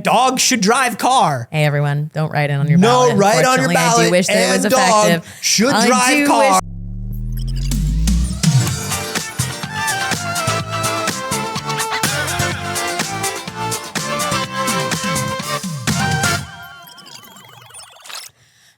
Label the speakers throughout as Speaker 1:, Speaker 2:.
Speaker 1: dog should drive car.
Speaker 2: Hey, everyone, don't write in on your ballot.
Speaker 1: No, write on your ballot.
Speaker 2: I do wish that it was
Speaker 1: and dog
Speaker 2: effective.
Speaker 1: should
Speaker 2: I
Speaker 1: drive
Speaker 2: do
Speaker 1: car.
Speaker 2: wish-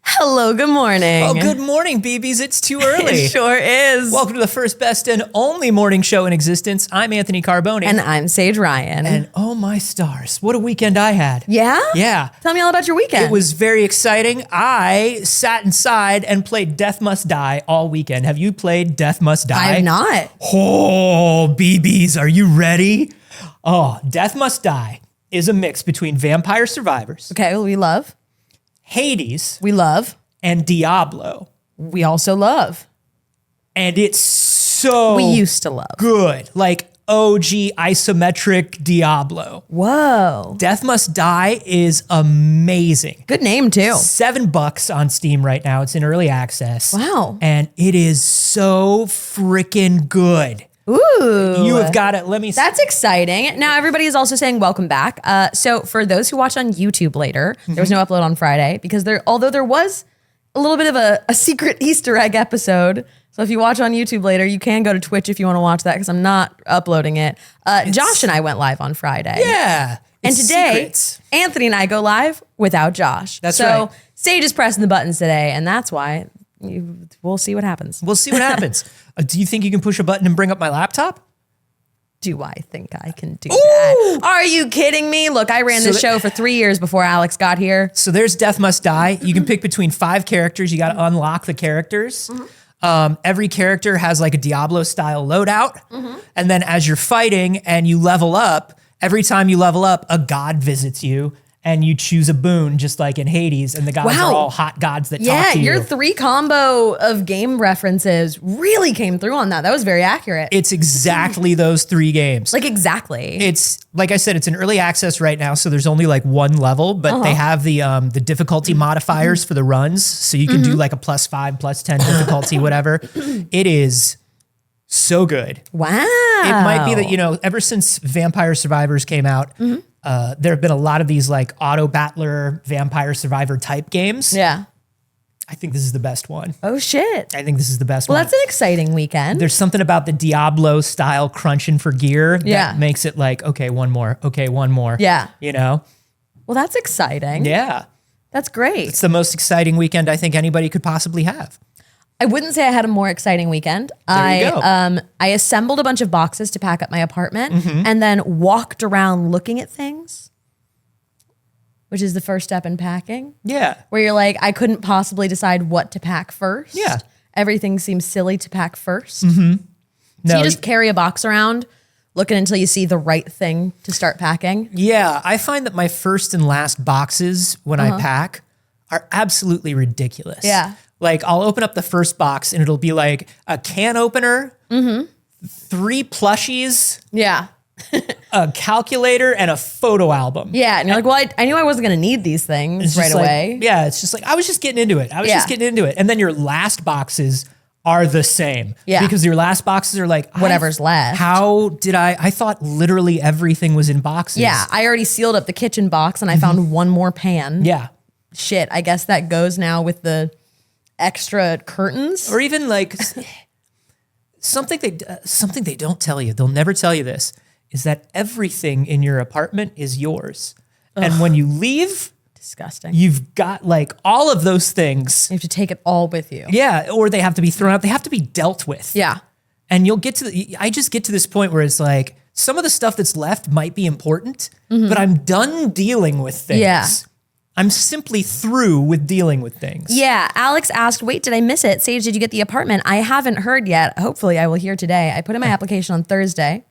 Speaker 2: Hello, good morning.
Speaker 1: Oh, good morning, BBs. It's too early.
Speaker 2: It sure is.
Speaker 1: Welcome to the first, best, and only morning show in existence. I'm Anthony Carboni.
Speaker 2: And I'm Saige Ryan.
Speaker 1: And oh my stars, what a weekend I had.
Speaker 2: Yeah?
Speaker 1: Yeah.
Speaker 2: Tell me all about your weekend.
Speaker 1: It was very exciting. I sat inside and played Death Must Die all weekend. Have you played Death Must Die?
Speaker 2: I have not.
Speaker 1: Oh, BBs, are you ready? Oh, Death Must Die is a mix between Vampire Survivors,
Speaker 2: Okay, well, we love.
Speaker 1: Hades,
Speaker 2: We love.
Speaker 1: and Diablo.
Speaker 2: We also love.
Speaker 1: And it's so
Speaker 2: We used to love.
Speaker 1: good. Like OG isometric Diablo.
Speaker 2: Whoa.
Speaker 1: Death Must Die is amazing.
Speaker 2: Good name, too.
Speaker 1: $7 on Steam right now. It's in early access.
Speaker 2: Wow.
Speaker 1: And it is so freaking good.
Speaker 2: Ooh.
Speaker 1: You have got it. Let me see.
Speaker 2: That's exciting. Now, everybody is also saying welcome back. So for those who watch on YouTube later, there was no upload on Friday because although there was a little bit of a secret Easter egg episode. So if you watch on YouTube later, you can go to Twitch if you want to watch that because I'm not uploading it. Josh and I went live on Friday.
Speaker 1: Yeah.
Speaker 2: And
Speaker 1: it's
Speaker 2: today,
Speaker 1: secrets.
Speaker 2: Anthony and I go live without Josh.
Speaker 1: That's
Speaker 2: so
Speaker 1: right.
Speaker 2: Sage is pressing the buttons today, and that's why we'll see what happens.
Speaker 1: We'll see what happens. Do you think you can push a button and bring up my laptop?
Speaker 2: Do I think I can do that? Are you kidding me? Look, I ran this show for 3 years before Alex got here.
Speaker 1: So there's Death Must Die. You can pick between 5 characters. You got to unlock the characters. Every character has like a Diablo style loadout. And then as you're fighting and you level up, every time you level up, a god visits you and you choose a boon just like in Hades. And the gods
Speaker 2: Wow.
Speaker 1: are all hot gods that
Speaker 2: Yeah,
Speaker 1: talk to you.
Speaker 2: your 3 combo of game references really came through on that. That was very accurate.
Speaker 1: It's exactly those 3 games.
Speaker 2: Like exactly.
Speaker 1: It's like I said, it's in early access right now, so there's only like 1 level, but they have the difficulty modifiers for the runs, so you can do like a +5, +10 difficulty, whatever. It is so good.
Speaker 2: Wow.
Speaker 1: It might be that ever since Vampire Survivors came out, there have been a lot of these like auto battler Vampire Survivor type games.
Speaker 2: Yeah.
Speaker 1: I think this is the best one.
Speaker 2: Oh shit.
Speaker 1: I think this is the best
Speaker 2: Well,
Speaker 1: one.
Speaker 2: that's an exciting weekend.
Speaker 1: There's something about the Diablo style crunching for gear
Speaker 2: Yeah.
Speaker 1: that makes it like, okay, one more. Okay, one more.
Speaker 2: Yeah.
Speaker 1: You know?
Speaker 2: Well, that's exciting.
Speaker 1: Yeah.
Speaker 2: That's great.
Speaker 1: It's the most exciting weekend I think anybody could possibly have.
Speaker 2: I wouldn't say I had a more exciting weekend.
Speaker 1: There you go.
Speaker 2: I assembled a bunch of boxes to pack up my apartment and then walked around looking at things, which is the first step in packing.
Speaker 1: Yeah.
Speaker 2: Where you're like, I couldn't possibly decide what to pack first.
Speaker 1: Yeah.
Speaker 2: Everything seems silly to pack first. So
Speaker 1: No,
Speaker 2: you just carry a box around looking until you see the right thing to start packing.
Speaker 1: yeah, I find that my first and last boxes when I pack are absolutely ridiculous.
Speaker 2: Yeah.
Speaker 1: Like I'll open up the first box and it'll be like a can opener, 3 plushies,
Speaker 2: Yeah.
Speaker 1: a calculator, and a photo album.
Speaker 2: Yeah. And you're like, well, I knew I wasn't going to need these things
Speaker 1: It's
Speaker 2: right
Speaker 1: just like-
Speaker 2: away.
Speaker 1: Yeah, it's just like, I was just getting into it. And then your last boxes are the same.
Speaker 2: Yeah.
Speaker 1: Because your last boxes are like,
Speaker 2: Whatever's left.
Speaker 1: How did I thought literally everything was in boxes.
Speaker 2: Yeah. I already sealed up the kitchen box and I found one more pan.
Speaker 1: Yeah.
Speaker 2: Shit. I guess that goes now with the extra curtains.
Speaker 1: Or even like something they don't tell you. They'll never tell you this is that everything in your apartment is yours. And when you leave,
Speaker 2: Disgusting.
Speaker 1: you've got like all of those things.
Speaker 2: You have to take it all with you.
Speaker 1: Yeah, or they have to be thrown out. They have to be dealt with.
Speaker 2: Yeah.
Speaker 1: And you'll get to I just get to this point where it's like some of the stuff that's left might be important, but I'm done dealing with things.
Speaker 2: Yeah.
Speaker 1: I'm simply through with dealing with things.
Speaker 2: Yeah. Alex asked, wait, did I miss it? Sage, did you get the apartment? I haven't heard yet. Hopefully I will hear today. I put in my application on Thursday.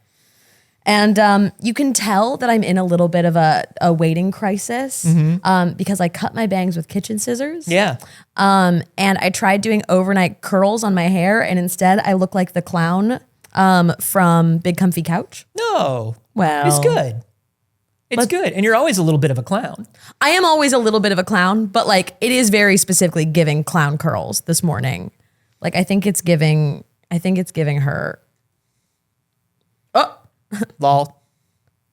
Speaker 2: And you can tell that I'm in a little bit of a waiting crisis because I cut my bangs with kitchen scissors.
Speaker 1: Yeah.
Speaker 2: And I tried doing overnight curls on my hair, and instead I look like the clown from Big Comfy Couch.
Speaker 1: No.
Speaker 2: Well,
Speaker 1: It's good. It's good. And you're always a little bit of a clown.
Speaker 2: I am always a little bit of a clown, but like it is very specifically giving clown curls this morning. Like I think it's giving her. Oh,
Speaker 1: Lol.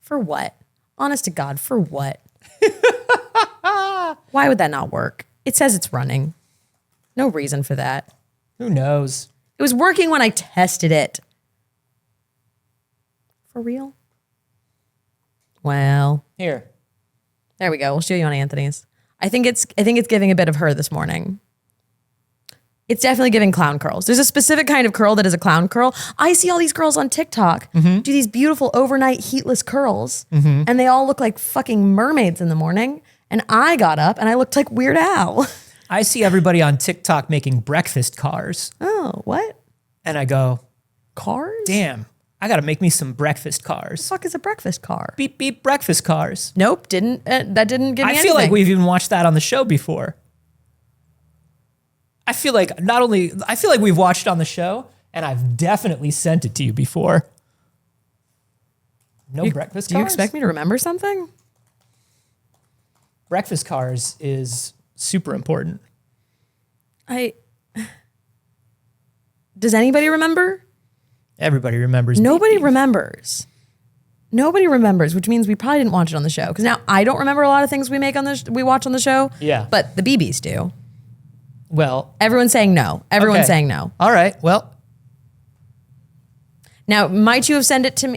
Speaker 2: for what? Honest to God, for what? Why would that not work? It says it's running. No reason for that.
Speaker 1: Who knows?
Speaker 2: It was working when I tested it. For real? Well,
Speaker 1: Here.
Speaker 2: there we go. We'll show you on Anthony's. I think it's giving a bit of her this morning. It's definitely giving clown curls. There's a specific kind of curl that is a clown curl. I see all these girls on TikTok do these beautiful overnight heatless curls, and they all look like fucking mermaids in the morning. And I got up and I looked like Weird Al.
Speaker 1: I see everybody on TikTok making breakfast cars.
Speaker 2: Oh, what?
Speaker 1: And I go,
Speaker 2: Cars?
Speaker 1: damn, I got to make me some breakfast cars.
Speaker 2: The fuck is a breakfast car?
Speaker 1: Beep, beep, breakfast cars.
Speaker 2: Nope, that didn't give me
Speaker 1: I
Speaker 2: anything.
Speaker 1: feel like we've even watched that on the show before. I feel like we've watched on the show, and I've definitely sent it to you before. No breakfast cars?
Speaker 2: Do you expect me to remember something?
Speaker 1: Breakfast cars is super important.
Speaker 2: Does anybody remember?
Speaker 1: Everybody remembers.
Speaker 2: Nobody
Speaker 1: Beep, beep.
Speaker 2: remembers. Nobody remembers, which means we probably didn't watch it on the show. Because now I don't remember a lot of things we watch on the show.
Speaker 1: Yeah.
Speaker 2: But the BBs do.
Speaker 1: Well,
Speaker 2: Everyone's saying no. Everyone's
Speaker 1: okay.
Speaker 2: saying no.
Speaker 1: All right. Well,
Speaker 2: Now, might you have sent it to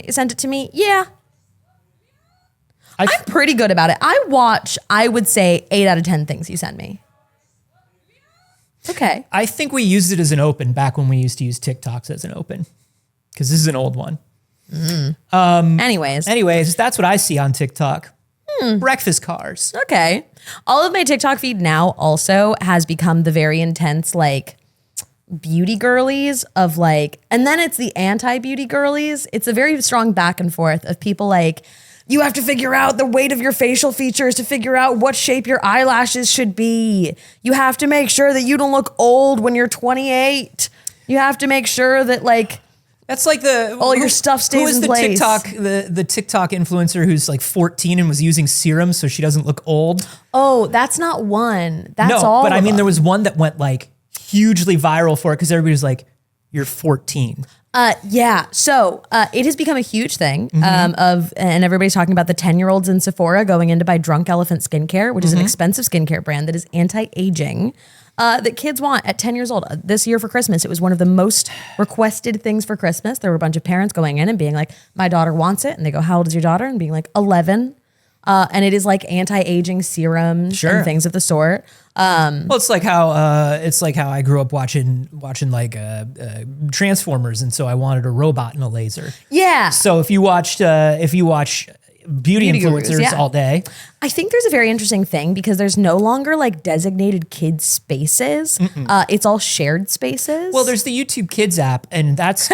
Speaker 2: me? Yeah.
Speaker 1: I
Speaker 2: I'm pretty good about it. I watch, I would say, 8 out of 10 things you send me. Okay.
Speaker 1: I think we used it as an open back when we used to use TikToks as an open, because this is an old one. Anyways, that's what I see on TikTok. Breakfast cars.
Speaker 2: Okay. All of my TikTok feed now also has become the very intense, like, beauty girlies of like, and then it's the anti-beauty girlies. It's a very strong back and forth of people like, you have to figure out the weight of your facial features to figure out what shape your eyelashes should be. You have to make sure that you don't look old when you're 28. You have to make sure that like,
Speaker 1: That's like
Speaker 2: all your stuff stays in place.
Speaker 1: The TikTok influencer who's like 14 and was using serum so she doesn't look old?
Speaker 2: oh, that's not one. That's
Speaker 1: No,
Speaker 2: all.
Speaker 1: but I
Speaker 2: of
Speaker 1: mean,
Speaker 2: them.
Speaker 1: there was one that went like hugely viral for it because everybody was like, "You're 14."
Speaker 2: Yeah. So it has become a huge thing
Speaker 1: Mm-hmm.
Speaker 2: and everybody's talking about the 10-year-olds in Sephora going in to buy Drunk Elephant skincare, which is
Speaker 1: Mm-hmm.
Speaker 2: an expensive skincare brand that is anti-aging that kids want at 10 years old. This year for Christmas, it was one of the most requested things for Christmas. There were a bunch of parents going in and being like, my daughter wants it. And they go, how old is your daughter? And being like, 11. And it is like anti-aging serums
Speaker 1: Sure.
Speaker 2: and things of the sort.
Speaker 1: Well, it's like how I grew up watching like Transformers, and so I wanted a robot and a laser.
Speaker 2: Yeah.
Speaker 1: So if you watch beauty
Speaker 2: gurus,
Speaker 1: influencers
Speaker 2: yeah.
Speaker 1: all day,
Speaker 2: I think there's a very interesting thing because there's no longer like designated kids spaces. It's all shared spaces.
Speaker 1: well, there's the YouTube Kids app, and that's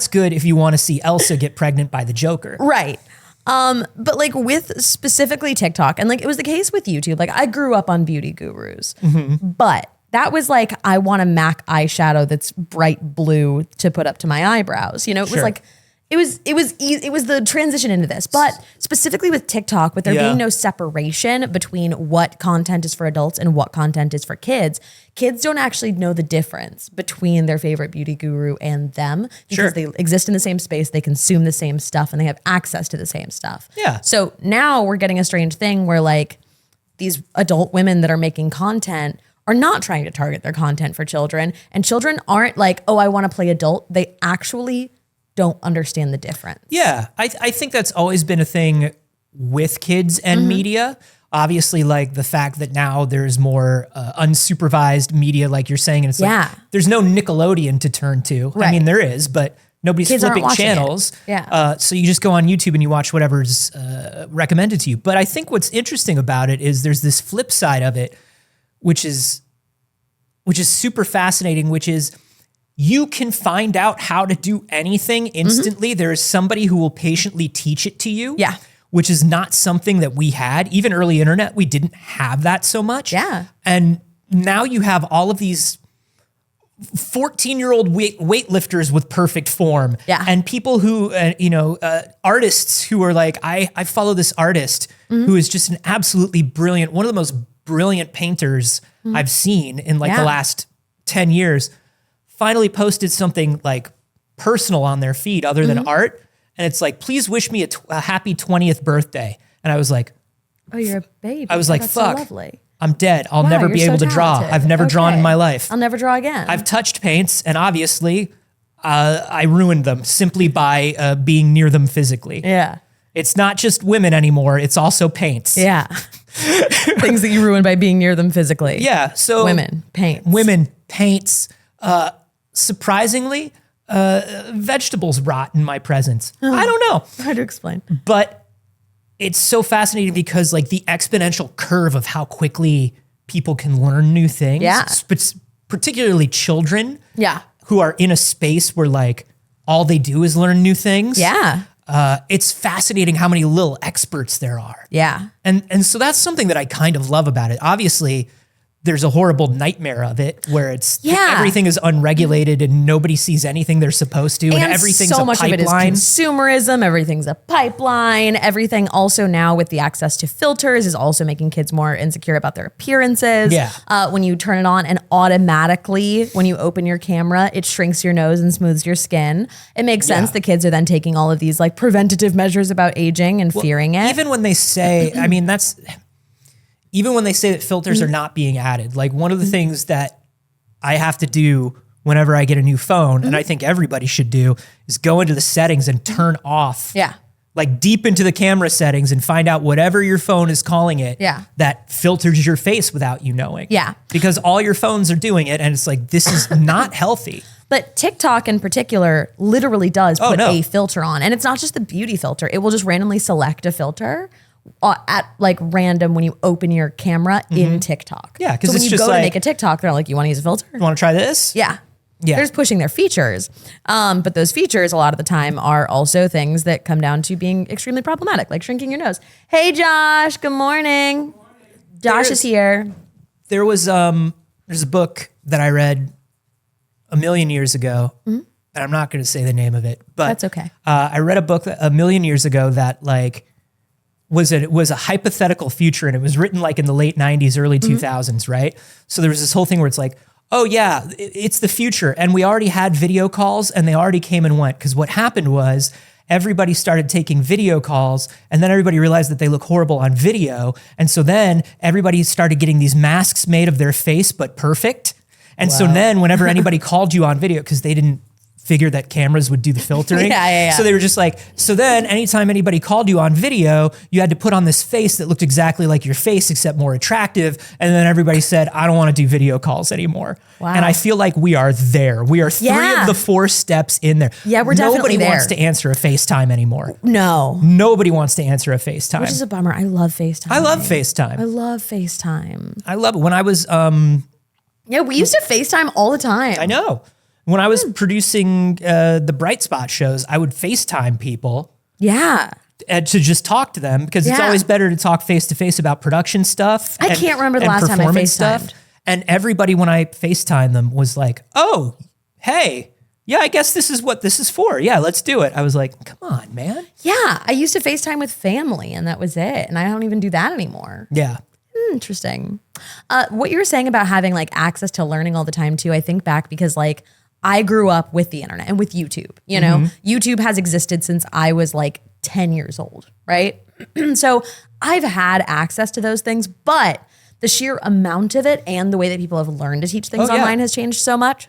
Speaker 1: good if you want to see Elsa get pregnant by the Joker.
Speaker 2: right. But like with specifically TikTok, and like it was the case with YouTube, like I grew up on beauty gurus, but that was like, I want a MAC eyeshadow that's bright blue to put up to my eyebrows. You know, it was
Speaker 1: Sure.
Speaker 2: like, it was the transition into this, but specifically with TikTok, with there
Speaker 1: Yeah.
Speaker 2: being no separation between what content is for adults and what content is for kids don't actually know the difference between their favorite beauty guru and them
Speaker 1: Sure.
Speaker 2: because they exist in the same space, they consume the same stuff, and they have access to the same stuff.
Speaker 1: Yeah.
Speaker 2: So now we're getting a strange thing where like these adult women that are making content are not trying to target their content for children, and children aren't like, oh, I want to play adult. They actually don't understand the difference.
Speaker 1: Yeah, I think that's always been a thing with kids and media. Obviously, like the fact that now there's more unsupervised media, like you're saying, and it's
Speaker 2: Yeah.
Speaker 1: like there's no Nickelodeon to turn to. I
Speaker 2: Right.
Speaker 1: mean, there is, but nobody's
Speaker 2: Kids aren't
Speaker 1: flipping
Speaker 2: watching it.
Speaker 1: channels.
Speaker 2: Yeah.
Speaker 1: So you just go on YouTube and you watch whatever's recommended to you. But I think what's interesting about it is there's this flip side of it, which is super fascinating, which is you can find out how to do anything instantly. There is somebody who will patiently teach it to you.
Speaker 2: Yeah.
Speaker 1: Which is not something that we had. Even early internet, we didn't have that so much.
Speaker 2: Yeah.
Speaker 1: And now you have all of these 14-year-old weightlifters with perfect form.
Speaker 2: Yeah.
Speaker 1: And people who, artists who are like, I follow this artist who is just an absolutely brilliant, one of the most brilliant painters I've seen in like
Speaker 2: Yeah.
Speaker 1: the last 10 years, finally posted something like personal on their feed other than art. And it's like, please wish me a happy 20th birthday. And I was like,
Speaker 2: Oh, you're a baby.
Speaker 1: I was like,
Speaker 2: That's
Speaker 1: fuck,
Speaker 2: so lovely.
Speaker 1: I'm dead. I'll
Speaker 2: Wow,
Speaker 1: never be
Speaker 2: you're
Speaker 1: able
Speaker 2: so
Speaker 1: to draw.
Speaker 2: talented.
Speaker 1: I've never drawn in
Speaker 2: Okay.
Speaker 1: my life.
Speaker 2: I'll never draw again.
Speaker 1: I've touched paints, and obviously I ruined them simply by being near them physically.
Speaker 2: yeah.
Speaker 1: It's not just women anymore. It's also paints.
Speaker 2: Yeah. Things that you ruin by being near them physically.
Speaker 1: Yeah. So
Speaker 2: Women, paints.
Speaker 1: women, paints. Surprisingly, vegetables rot in my presence. I don't know.
Speaker 2: Hard to explain.
Speaker 1: But it's so fascinating because like the exponential curve of how quickly people can learn new things.
Speaker 2: Yeah.
Speaker 1: Particularly children.
Speaker 2: Yeah.
Speaker 1: Who are in a space where like all they do is learn new things.
Speaker 2: Yeah.
Speaker 1: It's fascinating how many little experts there are.
Speaker 2: Yeah.
Speaker 1: And so that's something that I kind of love about it. Obviously, there's a horrible nightmare of it where it's everything is unregulated and nobody sees anything they're supposed to, and everything's
Speaker 2: so
Speaker 1: a
Speaker 2: much
Speaker 1: pipeline.
Speaker 2: of it is consumerism. Everything's a pipeline. Everything also now with the access to filters is also making kids more insecure about their appearances.
Speaker 1: Yeah.
Speaker 2: When you turn it on and automatically, when you open your camera, it shrinks your nose and smooths your skin. It makes sense. The kids are then taking all of these like preventative measures about aging and fearing it.
Speaker 1: Even when they say, I mean, even when they say that filters are not being added, like one of the things that I have to do whenever I get a new phone, and I think everybody should do, is go into the settings and turn off.
Speaker 2: Yeah.
Speaker 1: Like deep into the camera settings and find out whatever your phone is calling it that filters your face without you knowing.
Speaker 2: Yeah.
Speaker 1: Because all your phones are doing it, and it's like, this is not healthy.
Speaker 2: But TikTok in particular literally does put
Speaker 1: no.
Speaker 2: a filter on. And it's not just the beauty filter. It will just randomly select a filter at like random when you open your camera in TikTok.
Speaker 1: Yeah, 'cause
Speaker 2: so when
Speaker 1: it's
Speaker 2: you
Speaker 1: just
Speaker 2: go to
Speaker 1: like-
Speaker 2: make a TikTok, they're like, you want to use a filter?
Speaker 1: You want to try this?
Speaker 2: Yeah.
Speaker 1: Yeah.
Speaker 2: They're just pushing their features. But those features a lot of the time are also things that come down to being extremely problematic, like shrinking your nose. Hey, Josh. Good morning. Josh is here.
Speaker 1: There's a book that I read a million years ago, and I'm not going to say the name of it, but
Speaker 2: That's okay.
Speaker 1: I read a book a million years ago that like was a hypothetical future, and it was written like in the late 90s, early 2000s, right? So there was this whole thing where it's like, oh yeah, it's the future, and we already had video calls, and they already came and went, because what happened was everybody started taking video calls, and then everybody realized that they look horrible on video, and so then everybody started getting these masks made of their face but perfect. And so then whenever anybody called you on video, because they didn't figure that cameras would do the filtering.
Speaker 2: Yeah.
Speaker 1: So they were just like, so then anytime anybody called you on video, you had to put on this face that looked exactly like your face, except more attractive. And then everybody said, I don't want to do video calls anymore.
Speaker 2: Wow.
Speaker 1: And I feel like we are there. We are three of the 4 steps in there.
Speaker 2: Yeah, we're definitely
Speaker 1: Nobody
Speaker 2: there.
Speaker 1: wants to answer a FaceTime anymore.
Speaker 2: No.
Speaker 1: Nobody wants to answer a FaceTime.
Speaker 2: Which is a bummer. I love FaceTime.
Speaker 1: I love FaceTime.
Speaker 2: I love FaceTime.
Speaker 1: I love it. When I was,
Speaker 2: Yeah, we used to FaceTime all the time.
Speaker 1: I know. When I was producing the Bright Spot shows, I would FaceTime people
Speaker 2: Yeah.
Speaker 1: to just talk to them, because it's
Speaker 2: Yeah.
Speaker 1: always better to talk face to face about production stuff.
Speaker 2: I can't remember the
Speaker 1: and
Speaker 2: last time I
Speaker 1: performance
Speaker 2: FaceTimed.
Speaker 1: And everybody, when I FaceTime them, was like, oh, hey, yeah, I guess this is what this is for. Yeah, let's do it. I was like, come on, man.
Speaker 2: Yeah. I used to FaceTime with family and that was it. And I don't even do that anymore.
Speaker 1: Yeah.
Speaker 2: Interesting. What you were saying about having like access to learning all the time too, I think back because like I grew up with the internet and with YouTube, you know, YouTube has existed since I was like 10 years old, right? So I've had access to those things, but the sheer amount of it and the way that people have learned to teach things online has changed so much.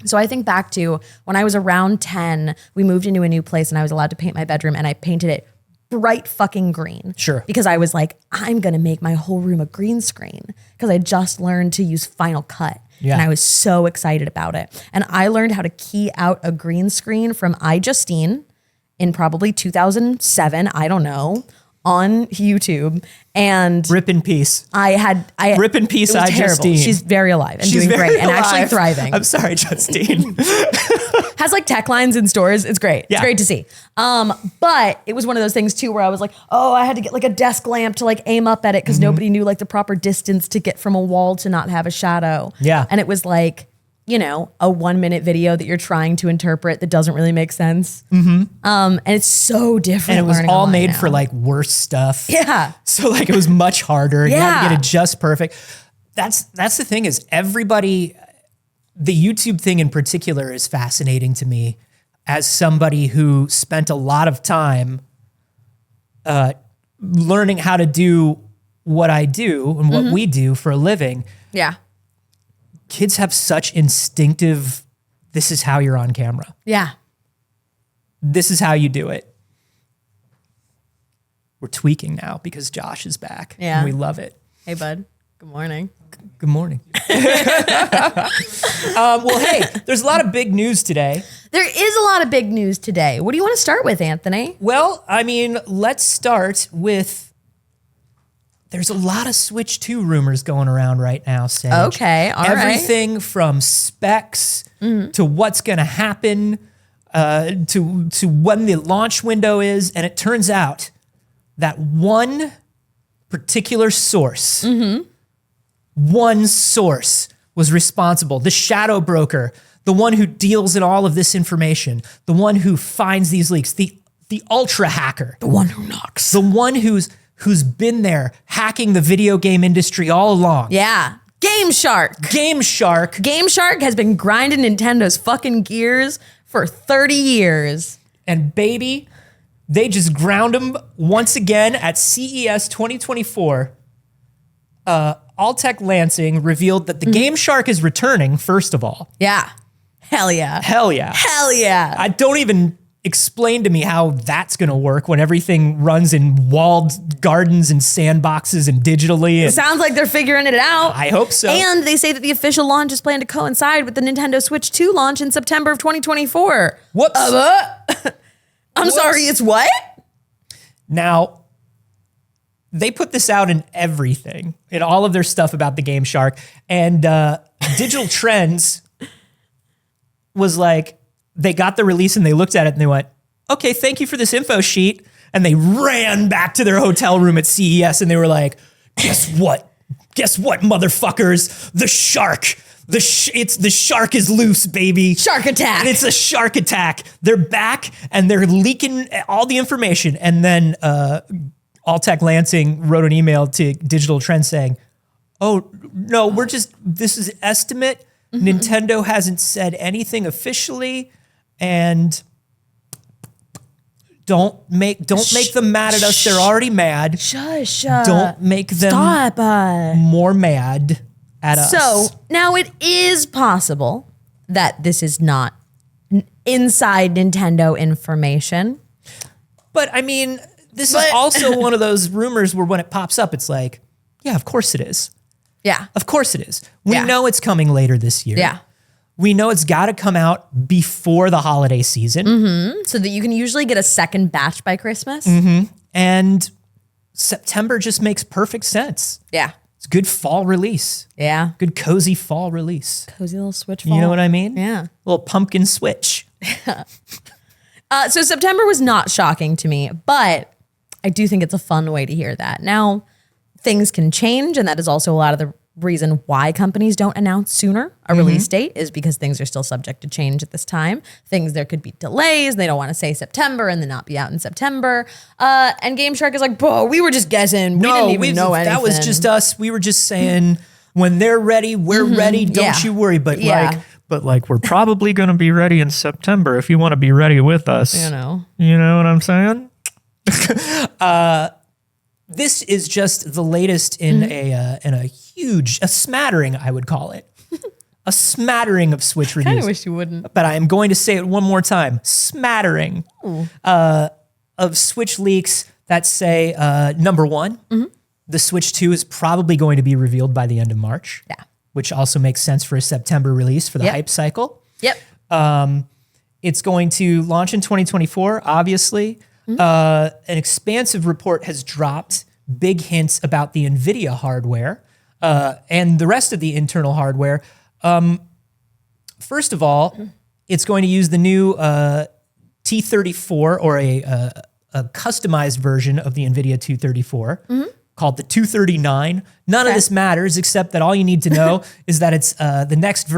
Speaker 2: So I think back to when I was around 10, we moved into a new place and I was allowed to paint my bedroom, and I painted it bright fucking green.
Speaker 1: Sure.
Speaker 2: Because I was like, I'm going to make my whole room a green screen, because I just learned to use Final Cut.
Speaker 1: Yeah.
Speaker 2: And I was so excited about it. And I learned how to key out a green screen from iJustine in probably 2007, I don't know, on YouTube. And
Speaker 1: Rip in peace.
Speaker 2: Rip
Speaker 1: in peace,
Speaker 2: it was terrible.
Speaker 1: Justine.
Speaker 2: She's very alive and
Speaker 1: She's
Speaker 2: doing
Speaker 1: very
Speaker 2: great and actually
Speaker 1: alive.
Speaker 2: thriving.
Speaker 1: I'm sorry, Justine.
Speaker 2: Has like tech lines in stores. It's great.
Speaker 1: Yeah.
Speaker 2: It's great to see. But it was one of those things too where I was like, oh, I had to get like a desk lamp to like aim up at it because nobody knew like the proper distance to get from a wall to not have a shadow.
Speaker 1: Yeah.
Speaker 2: And it was like, you know, a 1-minute video that you're trying to interpret that doesn't really make sense. And it's so different.
Speaker 1: And it was
Speaker 2: learning
Speaker 1: all
Speaker 2: online
Speaker 1: made
Speaker 2: now.
Speaker 1: for like worse stuff.
Speaker 2: Yeah.
Speaker 1: So like it was much harder. You had to
Speaker 2: Yeah.
Speaker 1: get it just perfect. That's the thing, is everybody, the YouTube thing in particular is fascinating to me as somebody who spent a lot of time learning how to do what I do and what we do for a living,
Speaker 2: Yeah.
Speaker 1: kids have such instinctive, this is how you're on camera.
Speaker 2: Yeah.
Speaker 1: This is how you do it. We're tweaking now because Josh is back.
Speaker 2: Yeah.
Speaker 1: And we love it.
Speaker 2: Hey, bud. Good morning.
Speaker 1: Good morning. Well, hey, there's a lot of big news today.
Speaker 2: There is a lot of big news today. What do you want to start with, Anthony?
Speaker 1: Well, I mean, let's start with, there's a lot of Switch 2 rumors going around right now, Saige.
Speaker 2: Okay, all right.
Speaker 1: Everything from specs to what's going to happen to when the launch window is. And it turns out that one particular source, one source was responsible, the shadow broker, the one who deals in all of this information, the one who finds these leaks, the ultra hacker,
Speaker 2: The one who knocks.
Speaker 1: the one who's been there hacking the video game industry all along.
Speaker 2: Yeah. Game Shark.
Speaker 1: Game Shark.
Speaker 2: Game Shark has been grinding Nintendo's fucking gears for 30 years.
Speaker 1: And baby, they just ground him once again at CES 2024. Alltech Lansing revealed that the Game Shark is returning, first of all.
Speaker 2: Yeah. Hell yeah.
Speaker 1: Hell yeah.
Speaker 2: Hell yeah.
Speaker 1: I don't even explain to me how that's going to work when everything runs in walled gardens and sandboxes and digitally. And
Speaker 2: Sounds like they're figuring it out.
Speaker 1: I hope so.
Speaker 2: And they say that the official launch is planned to coincide with the Nintendo Switch 2 launch in September of 2024.
Speaker 1: Whoops.
Speaker 2: I'm sorry, it's what?
Speaker 1: Now, they put this out in everything, in all of their stuff about the Game Shark. And Digital Trends was like, they got the release and they looked at it and they went, okay, thank you for this info sheet. And they ran back to their hotel room at CES and they were like, guess what? Guess what, motherfuckers? The shark. The shark is loose, baby.
Speaker 2: Shark attack.
Speaker 1: And it's a shark attack. They're back and they're leaking all the information. And then Alltech Lansing wrote an email to Digital Trends saying, oh, no, this is estimate. Nintendo hasn't said anything officially. And don't make them mad at us. They're already mad.
Speaker 2: Shush.
Speaker 1: Don't make them
Speaker 2: Stop.
Speaker 1: more mad at us.
Speaker 2: So now it is possible that this is not inside Nintendo information.
Speaker 1: But I mean, this is also one of those rumors where when it pops up, it's like, yeah, of course it is.
Speaker 2: Yeah.
Speaker 1: Of course it is. We
Speaker 2: Yeah.
Speaker 1: know it's coming later this year.
Speaker 2: Yeah.
Speaker 1: We know it's got to come out before the holiday season.
Speaker 2: So that you can usually get a second batch by Christmas.
Speaker 1: And September just makes perfect sense.
Speaker 2: Yeah.
Speaker 1: It's a good fall release.
Speaker 2: Yeah.
Speaker 1: Good cozy fall release.
Speaker 2: Cozy little Switch fall.
Speaker 1: You know what I mean?
Speaker 2: Yeah.
Speaker 1: Little pumpkin switch.
Speaker 2: So September was not shocking to me, but I do think it's a fun way to hear that. Now, things can change, and that is also a lot of the reason why companies don't announce sooner a release date is because things are still subject to change at this time. There could be delays. They don't want to say September and then not be out in September. And Game Shark is like, bro, we were just guessing. We didn't even know anything.
Speaker 1: That was just us. We were just saying when they're ready, we're ready. Don't you worry. But we're probably going to be ready in September if you want to be ready with us.
Speaker 2: You know
Speaker 1: what I'm saying? This is just the latest in a smattering, I would call it. A smattering of Switch reviews.
Speaker 2: I kind of wish you wouldn't.
Speaker 1: But I am going to say it one more time. Smattering of Switch leaks that say, number one, the Switch 2 is probably going to be revealed by the end of March.
Speaker 2: Yeah.
Speaker 1: Which also makes sense for a September release for the hype cycle.
Speaker 2: Yep.
Speaker 1: It's going to launch in 2024, obviously. An expansive report has dropped big hints about the NVIDIA hardware and the rest of the internal hardware. First of all, it's going to use the new T34 or a customized version of the NVIDIA 234 called the 239. None of this matters except that all you need to know is that it's the next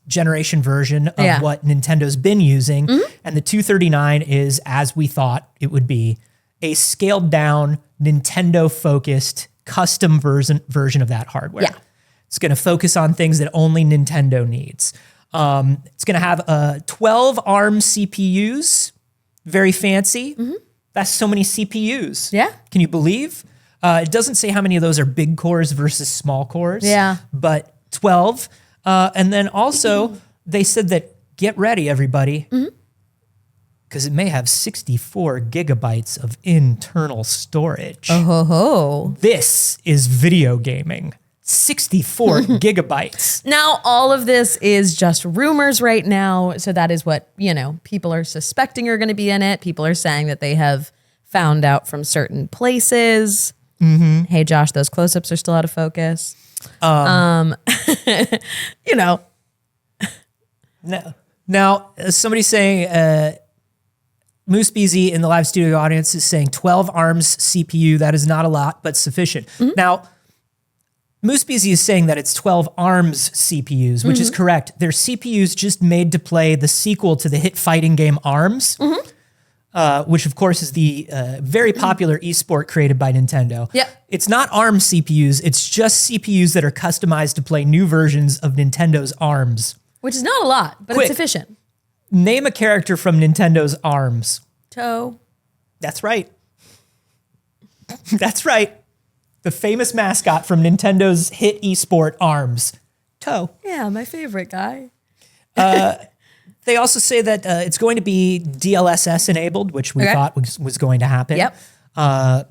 Speaker 1: generation version of what Nintendo's been using. And the 239 is, as we thought it would be, a scaled down, Nintendo-focused custom version of that hardware.
Speaker 2: Yeah.
Speaker 1: It's going to focus on things that only Nintendo needs. It's going to have 12 ARM CPUs, very fancy. That's so many CPUs.
Speaker 2: Yeah.
Speaker 1: Can you believe? It doesn't say how many of those are big cores versus small cores.
Speaker 2: Yeah.
Speaker 1: But 12. And then also they said that, get ready, everybody, because it may have 64 gigabytes of internal storage.
Speaker 2: Oh ho ho.
Speaker 1: This is video gaming. 64 gigabytes.
Speaker 2: Now, all of this is just rumors right now. So that is what, people are suspecting are going to be in it. People are saying that they have found out from certain places. Hey, Josh, those close-ups are still out of focus.
Speaker 1: Now, somebody's saying, Moose BZ in the live studio audience is saying 12 ARMS CPU. That is not a lot, but sufficient. Now, Moose BZ is saying that it's 12 ARMS CPUs, which is correct. They're CPUs just made to play the sequel to the hit fighting game ARMS, which of course is the very popular esport created by Nintendo.
Speaker 2: Yep.
Speaker 1: It's not ARMS CPUs, it's just CPUs that are customized to play new versions of Nintendo's ARMS.
Speaker 2: Which is not a lot, but
Speaker 1: Quick.
Speaker 2: it's efficient.
Speaker 1: Name a character from Nintendo's ARMS.
Speaker 2: Toe.
Speaker 1: That's right. That's right. The famous mascot from Nintendo's hit esport ARMS. Toe.
Speaker 2: Yeah, my favorite guy.
Speaker 1: They also say that it's going to be DLSS enabled, which we thought was going to happen.
Speaker 2: Yep.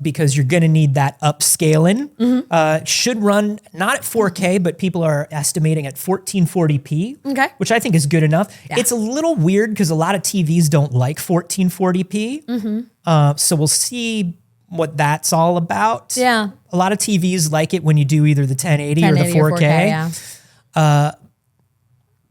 Speaker 1: Because you're going to need that upscaling. Should run not at 4K, but people are estimating at 1440p,
Speaker 2: Okay.
Speaker 1: which I think is good enough.
Speaker 2: Yeah.
Speaker 1: It's a little weird because a lot of TVs don't like 1440p. So we'll see what that's all about.
Speaker 2: Yeah.
Speaker 1: A lot of TVs like it when you do either the 1080 or the 4K.
Speaker 2: Or 4K, yeah.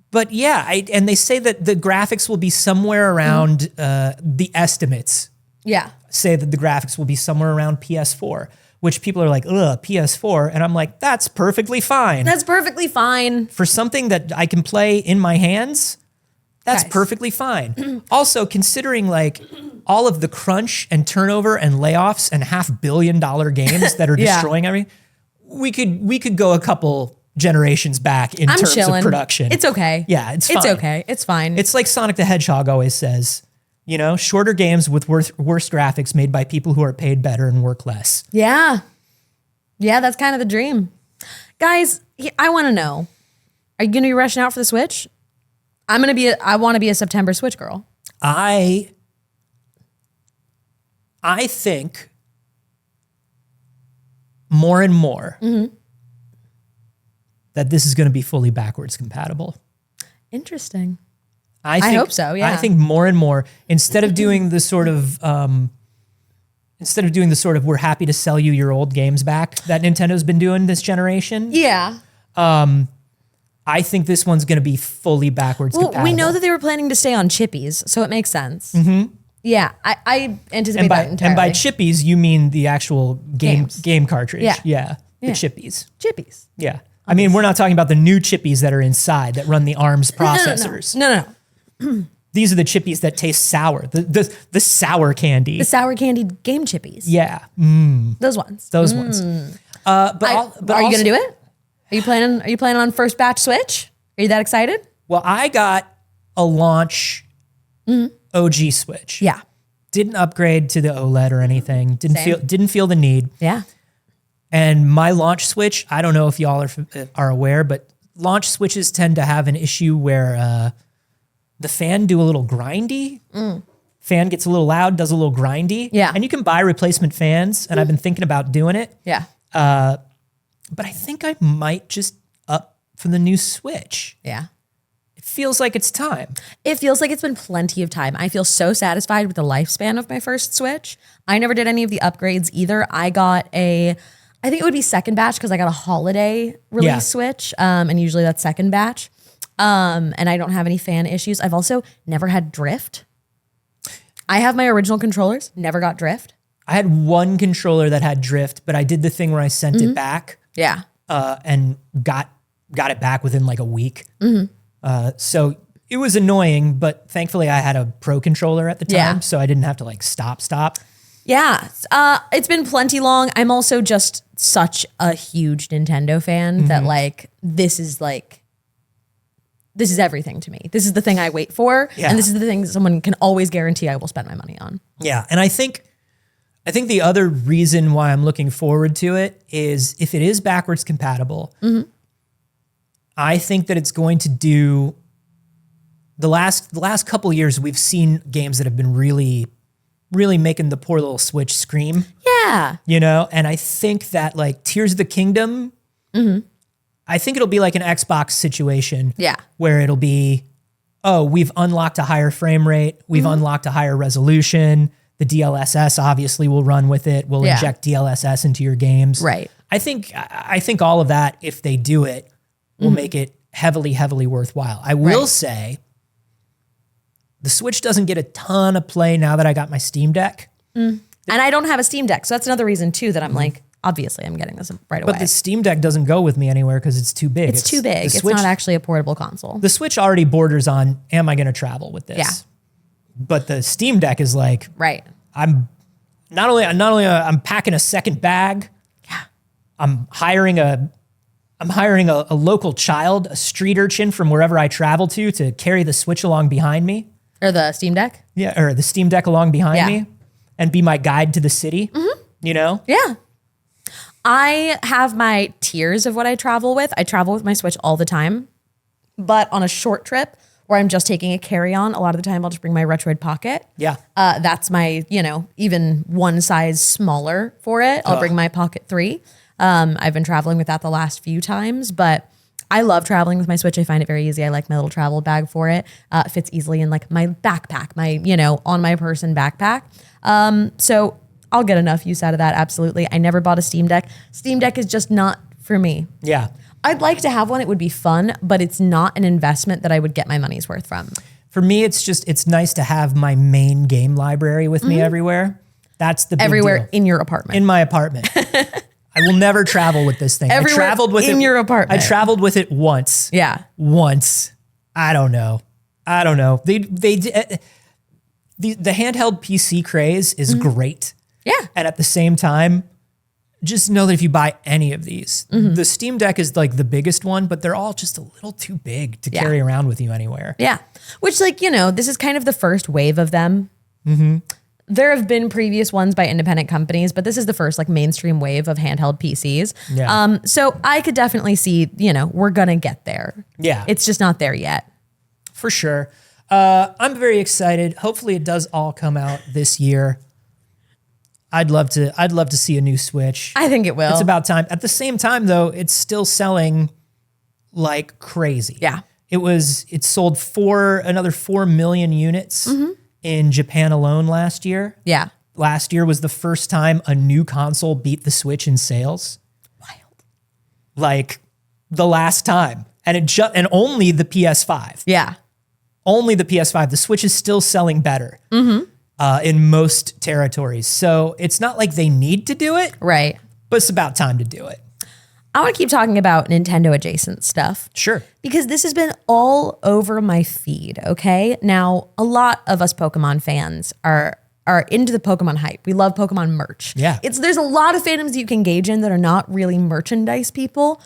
Speaker 1: But yeah, and they say that the graphics will be somewhere around the estimates.
Speaker 2: Yeah.
Speaker 1: Say that the graphics will be somewhere around PS4, which people are like, ugh, PS4. And I'm like, that's perfectly fine.
Speaker 2: That's perfectly fine.
Speaker 1: For something that I can play in my hands, that's
Speaker 2: Guys.
Speaker 1: perfectly fine. Also, considering like all of the crunch and turnover and layoffs and $500 million games that are
Speaker 2: Yeah.
Speaker 1: destroying everything, we could go a couple generations back in terms
Speaker 2: chilling.
Speaker 1: of production.
Speaker 2: It's okay.
Speaker 1: Yeah, it's fine.
Speaker 2: It's okay. It's fine.
Speaker 1: It's like Sonic the Hedgehog always says, shorter games with worse graphics made by people who are paid better and work less.
Speaker 2: Yeah. Yeah, that's kind of the dream. Guys, I want to know, are you going to be rushing out for the Switch? I want to be a September Switch girl.
Speaker 1: I think more and more that this is going to be fully backwards compatible.
Speaker 2: Interesting.
Speaker 1: I
Speaker 2: hope so, yeah.
Speaker 1: I think more and more, instead of doing the sort of we're happy to sell you your old games back that Nintendo's been doing this generation.
Speaker 2: Yeah.
Speaker 1: I think this one's going to be fully backwards compatible.
Speaker 2: We know that they were planning to stay on chippies, so it makes sense. Yeah, I anticipate that entirely.
Speaker 1: And by chippies, you mean the actual game cartridge.
Speaker 2: Yeah.
Speaker 1: The chippies.
Speaker 2: Chippies.
Speaker 1: Yeah. I mean, we're not talking about the new chippies that are inside that run the ARMS processors.
Speaker 2: No.
Speaker 1: These are the chippies that taste sour. The sour candy.
Speaker 2: The sour candy game chippies.
Speaker 1: Yeah.
Speaker 2: Those ones.
Speaker 1: Those ones. But
Speaker 2: Are you going to do it? Are you planning on first batch Switch? Are you that excited?
Speaker 1: Well, I got a launch OG Switch.
Speaker 2: Yeah.
Speaker 1: Didn't upgrade to the OLED or anything. Didn't feel the need.
Speaker 2: Yeah.
Speaker 1: And my launch Switch, I don't know if y'all are aware, but launch Switches tend to have an issue where the fan do a little grindy. Fan gets a little loud, does a little grindy.
Speaker 2: Yeah.
Speaker 1: And you can buy replacement fans, and I've been thinking about doing it.
Speaker 2: Yeah.
Speaker 1: But I think I might just up for the new Switch.
Speaker 2: Yeah.
Speaker 1: It feels like it's time.
Speaker 2: It feels like it's been plenty of time. I feel so satisfied with the lifespan of my first Switch. I never did any of the upgrades either. I got I think it would be second batch because I got a holiday release Switch. And usually that's second batch. And I don't have any fan issues. I've also never had drift. I have my original controllers, never got drift.
Speaker 1: I had one controller that had drift, but I did the thing where I sent it back.
Speaker 2: Yeah.
Speaker 1: And got it back within like a week. So it was annoying, but thankfully I had a pro controller at the time, so I didn't have to like stop.
Speaker 2: Yeah. It's been plenty long. I'm also just such a huge Nintendo fan that this is everything to me. This is the thing I wait for.
Speaker 1: Yeah.
Speaker 2: And this is the thing someone can always guarantee I will spend my money on.
Speaker 1: Yeah. And I think I think the other reason why I'm looking forward to it is if it is backwards compatible, I think that it's going to do the last couple of years we've seen games that have been really making the poor little Switch scream.
Speaker 2: Yeah.
Speaker 1: You know, and I think that like Tears of the Kingdom, I think it'll be like an Xbox situation.
Speaker 2: Yeah.
Speaker 1: Where it'll be, oh, we've unlocked a higher frame rate. We've unlocked a higher resolution. The DLSS obviously will run with it. We'll inject DLSS into your games.
Speaker 2: Right.
Speaker 1: I think all of that, if they do it, will make it heavily, heavily worthwhile. I will say the Switch doesn't get a ton of play now that I got my Steam Deck.
Speaker 2: And I don't have a Steam Deck. So that's another reason too that I'm like, obviously I'm getting this right away.
Speaker 1: But the Steam Deck doesn't go with me anywhere because it's too big.
Speaker 2: It's too big. It's not actually a portable console.
Speaker 1: The Switch already borders on, am I going to travel with this?
Speaker 2: Yeah.
Speaker 1: But the Steam Deck is like,
Speaker 2: Right.
Speaker 1: I'm not only I'm packing a second bag.
Speaker 2: Yeah.
Speaker 1: I'm hiring a local child, a street urchin from wherever I travel to carry the Switch along behind me.
Speaker 2: Or the Steam Deck?
Speaker 1: Yeah, or the Steam Deck along behind me and be my guide to the city. You know?
Speaker 2: Yeah. I have my tiers of what I travel with. I travel with my Switch all the time. But on a short trip where I'm just taking a carry-on, a lot of the time I'll just bring my Retroid Pocket.
Speaker 1: Yeah.
Speaker 2: That's my, even one size smaller for it. I'll bring my Pocket 3. I've been traveling with that the last few times, but I love traveling with my Switch. I find it very easy. I like my little travel bag for it. It fits easily in like my backpack, my, on my person backpack. So I'll get enough use out of that. Absolutely. I never bought a Steam Deck. Steam Deck is just not for me.
Speaker 1: Yeah.
Speaker 2: I'd like to have one. It would be fun, but it's not an investment that I would get my money's worth from.
Speaker 1: For me, it's nice to have my main game library with me everywhere. That's the big
Speaker 2: Everywhere
Speaker 1: deal.
Speaker 2: in your apartment.
Speaker 1: In my apartment. I will never travel with this thing.
Speaker 2: Everywhere
Speaker 1: I traveled with
Speaker 2: in your apartment.
Speaker 1: I traveled with it once.
Speaker 2: Yeah.
Speaker 1: Once. I don't know. The handheld PC craze is great.
Speaker 2: Yeah.
Speaker 1: And at the same time, just know that if you buy any of these, the Steam Deck is like the biggest one, but they're all just a little too big to carry around with you anywhere.
Speaker 2: Yeah. Which this is kind of the first wave of them. There have been previous ones by independent companies, but this is the first like mainstream wave of handheld PCs.
Speaker 1: Yeah.
Speaker 2: So I could definitely see, we're going to get there.
Speaker 1: Yeah.
Speaker 2: It's just not there yet.
Speaker 1: For sure. I'm very excited. Hopefully it does all come out this year. I'd love to see a new Switch.
Speaker 2: I think it will.
Speaker 1: It's about time. At the same time though, it's still selling like crazy.
Speaker 2: Yeah.
Speaker 1: It sold another 4 million units in Japan alone last year.
Speaker 2: Yeah.
Speaker 1: Last year was the first time a new console beat the Switch in sales.
Speaker 2: Wild.
Speaker 1: Like the last time. And only the PS5.
Speaker 2: Yeah.
Speaker 1: Only the PS5. The Switch is still selling better. In most territories. So it's not like they need to do it,
Speaker 2: Right.
Speaker 1: but it's about time to do it.
Speaker 2: I want to keep talking about Nintendo adjacent stuff.
Speaker 1: Sure.
Speaker 2: Because this has been all over my feed, okay? Now, a lot of us Pokemon fans are into the Pokemon hype. We love Pokemon merch.
Speaker 1: Yeah.
Speaker 2: There's a lot of fandoms you can engage in that are not really merchandise people.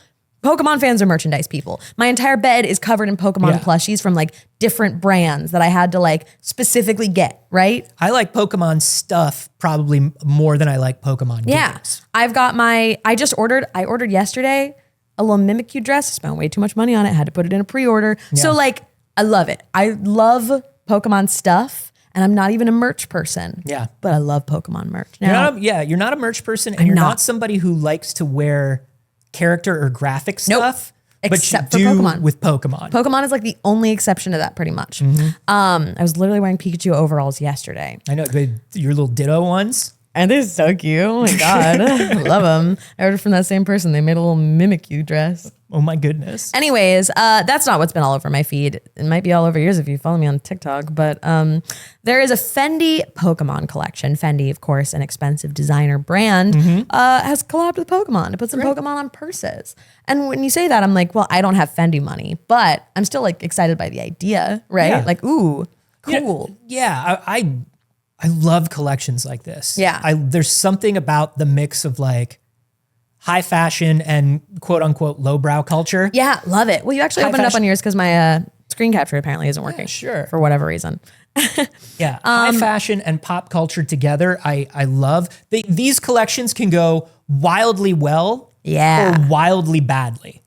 Speaker 2: Pokemon fans are merchandise people. My entire bed is covered in Pokemon plushies from like different brands that I had to like specifically get, right?
Speaker 1: I like Pokemon stuff probably more than I like Pokemon games.
Speaker 2: I've got I ordered yesterday a little Mimikyu dress. I spent way too much money on it. Had to put it in a pre-order.
Speaker 1: Yeah.
Speaker 2: So like, I love it. I love Pokemon stuff and I'm not even a merch person.
Speaker 1: Yeah.
Speaker 2: But I love Pokemon merch. Now,
Speaker 1: You're not a merch person and you're not somebody who likes to wear character or graphic stuff.
Speaker 2: Except
Speaker 1: but
Speaker 2: for
Speaker 1: you do
Speaker 2: Pokemon.
Speaker 1: with Pokemon.
Speaker 2: Pokemon is like the only exception to that pretty much. I was literally wearing Pikachu overalls yesterday.
Speaker 1: I know, your little Ditto ones.
Speaker 2: And they're so cute. Oh my God. I love them. I ordered from that same person. They made a little Mimikyu dress.
Speaker 1: Oh my goodness.
Speaker 2: Anyways, that's not what's been all over my feed. It might be all over yours if you follow me on TikTok, but there is a Fendi Pokemon collection. Fendi, of course, an expensive designer brand, has collabed with Pokemon to put some Pokemon on purses. And when you say that, I'm like, well, I don't have Fendi money, but I'm still like excited by the idea, right?
Speaker 1: Yeah.
Speaker 2: Like, ooh, cool.
Speaker 1: I love collections like this.
Speaker 2: Yeah.
Speaker 1: There's something about the mix of like high fashion and quote unquote lowbrow culture.
Speaker 2: Yeah, love it. Well, you actually
Speaker 1: High
Speaker 2: opened it up
Speaker 1: fashion.
Speaker 2: on yours because my screen capture apparently isn't working.
Speaker 1: sure.
Speaker 2: For whatever reason.
Speaker 1: Yeah, high fashion and pop culture together, I love. These collections can go wildly well or wildly badly.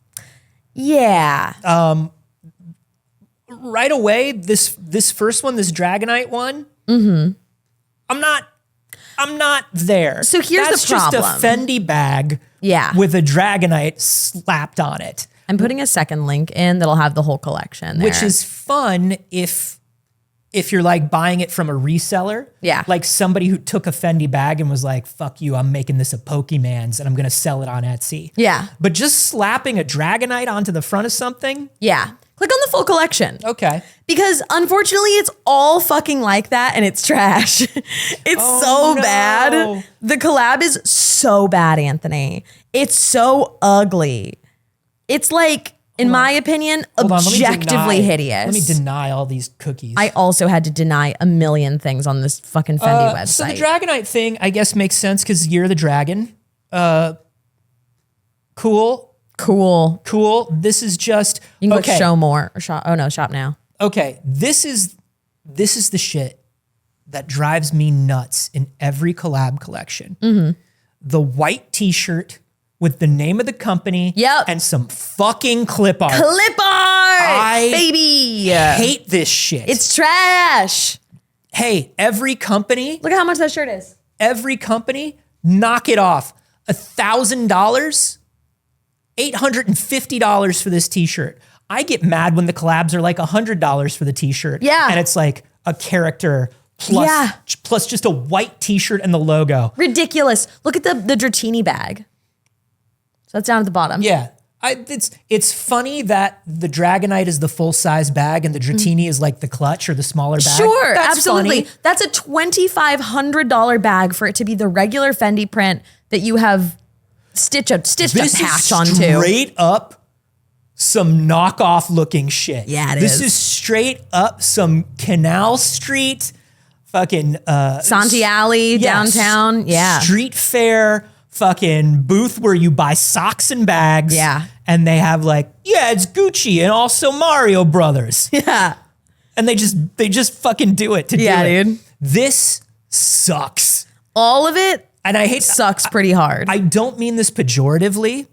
Speaker 2: Yeah.
Speaker 1: Right away, this first one, this Dragonite one, I'm not there.
Speaker 2: So here's
Speaker 1: That's
Speaker 2: the problem.
Speaker 1: just a Fendi bag with a Dragonite slapped on it.
Speaker 2: I'm putting a second link in that'll have the whole collection there.
Speaker 1: Which is fun if you're like buying it from a reseller.
Speaker 2: Yeah.
Speaker 1: Like somebody who took a Fendi bag and was like, fuck you, I'm making this a Pokemon's and I'm going to sell it on Etsy.
Speaker 2: Yeah.
Speaker 1: But just slapping a Dragonite onto the front of something.
Speaker 2: Yeah. Click on the full collection.
Speaker 1: Okay.
Speaker 2: Because unfortunately, it's all fucking like that and it's trash. It's so bad. The collab is so bad, Anthony. It's so ugly. It's like, in my opinion, objectively hideous.
Speaker 1: Let me deny all these cookies.
Speaker 2: I also had to deny a million things on this fucking Fendi website.
Speaker 1: So the Dragonite thing, I guess, makes sense because Year of the Dragon. Cool. This is just
Speaker 2: you can go show more or shop. Oh no, shop now.
Speaker 1: Okay, this is the shit that drives me nuts in every collab collection. The white T-shirt with the name of the company and some fucking clip art.
Speaker 2: Baby.
Speaker 1: Hate this shit.
Speaker 2: It's trash.
Speaker 1: Hey, every company.
Speaker 2: Look at how much that shirt is.
Speaker 1: Every company, knock it off. $1,000, $850 for this T-shirt. I get mad when the collabs are like $100 for the T-shirt.
Speaker 2: Yeah.
Speaker 1: And it's like a character plus just a white T-shirt and the logo.
Speaker 2: Ridiculous. Look at the Dratini bag. So that's down at the bottom.
Speaker 1: Yeah. It's funny that the Dragonite is the full-size bag and the Dratini is like the clutch or the smaller bag.
Speaker 2: Sure,
Speaker 1: That's
Speaker 2: absolutely.
Speaker 1: funny.
Speaker 2: That's a $2,500 bag for it to be the regular Fendi print that you have stitched a patch onto.
Speaker 1: This is straight up some knockoff looking shit.
Speaker 2: Yeah, it
Speaker 1: this
Speaker 2: is.
Speaker 1: This is straight up some Canal Street, fucking
Speaker 2: Santi Alley, downtown. Yeah.
Speaker 1: Street fair, fucking booth where you buy socks and bags.
Speaker 2: Yeah.
Speaker 1: And they have like, it's Gucci and also Mario Brothers.
Speaker 2: Yeah.
Speaker 1: And they just fucking do it to do it.
Speaker 2: Dude.
Speaker 1: This sucks.
Speaker 2: All of it
Speaker 1: and I hate
Speaker 2: sucks pretty hard.
Speaker 1: I don't mean this pejoratively.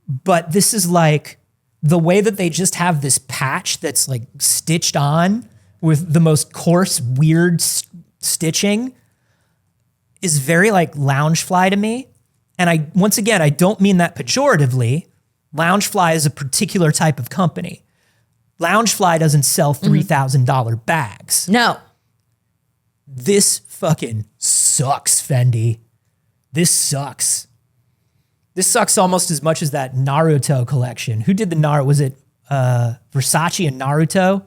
Speaker 1: But this is like the way that they just have this patch that's like stitched on with the most coarse, weird stitching is very like Loungefly to me. And once again, I don't mean that pejoratively. Loungefly is a particular type of company. Loungefly doesn't sell $3,000 bags.
Speaker 2: No.
Speaker 1: This fucking sucks, Fendi. This sucks. This sucks almost as much as that Naruto collection. Who did the Naruto? Was it Versace and Naruto?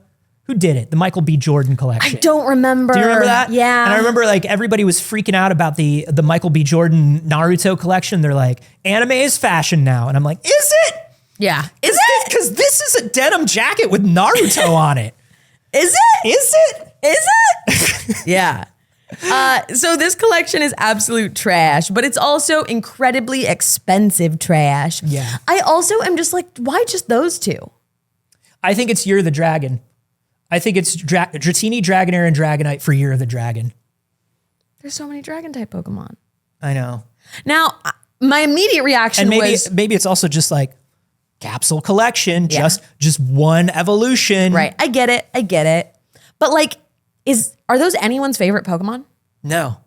Speaker 1: Who did it? The Michael B. Jordan collection.
Speaker 2: I don't remember.
Speaker 1: Do you remember that?
Speaker 2: Yeah.
Speaker 1: And I remember like everybody was freaking out about the Michael B. Jordan Naruto collection. They're like, anime is fashion now. And I'm like, is it?
Speaker 2: Yeah. Is it?
Speaker 1: Because this is a denim jacket with Naruto on it.
Speaker 2: Is it?
Speaker 1: Is it?
Speaker 2: Is it? Yeah. So this collection is absolute trash, but it's also incredibly expensive trash.
Speaker 1: Yeah.
Speaker 2: I also am just like, why just those two?
Speaker 1: I think it's Year of the Dragon. I think it's Dratini, Dragonair, and Dragonite for Year of the Dragon.
Speaker 2: There's so many dragon type Pokemon.
Speaker 1: I know.
Speaker 2: Now, my immediate reaction was
Speaker 1: maybe it's also just like capsule collection, just one evolution.
Speaker 2: Right. I get it. But like, are those anyone's favorite Pokemon?
Speaker 1: No.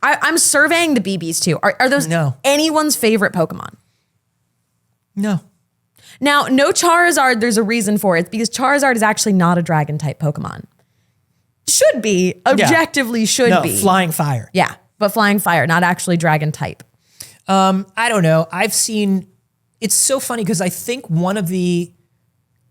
Speaker 2: I'm surveying the BBs too. Are those anyone's favorite Pokemon?
Speaker 1: No.
Speaker 2: Now, no Charizard, there's a reason for it. It's because Charizard is actually not a dragon type Pokemon. Should be. Objectively should be.
Speaker 1: Flying Fire.
Speaker 2: Yeah, but Flying Fire, not actually dragon type.
Speaker 1: I don't know. It's so funny because I think one of the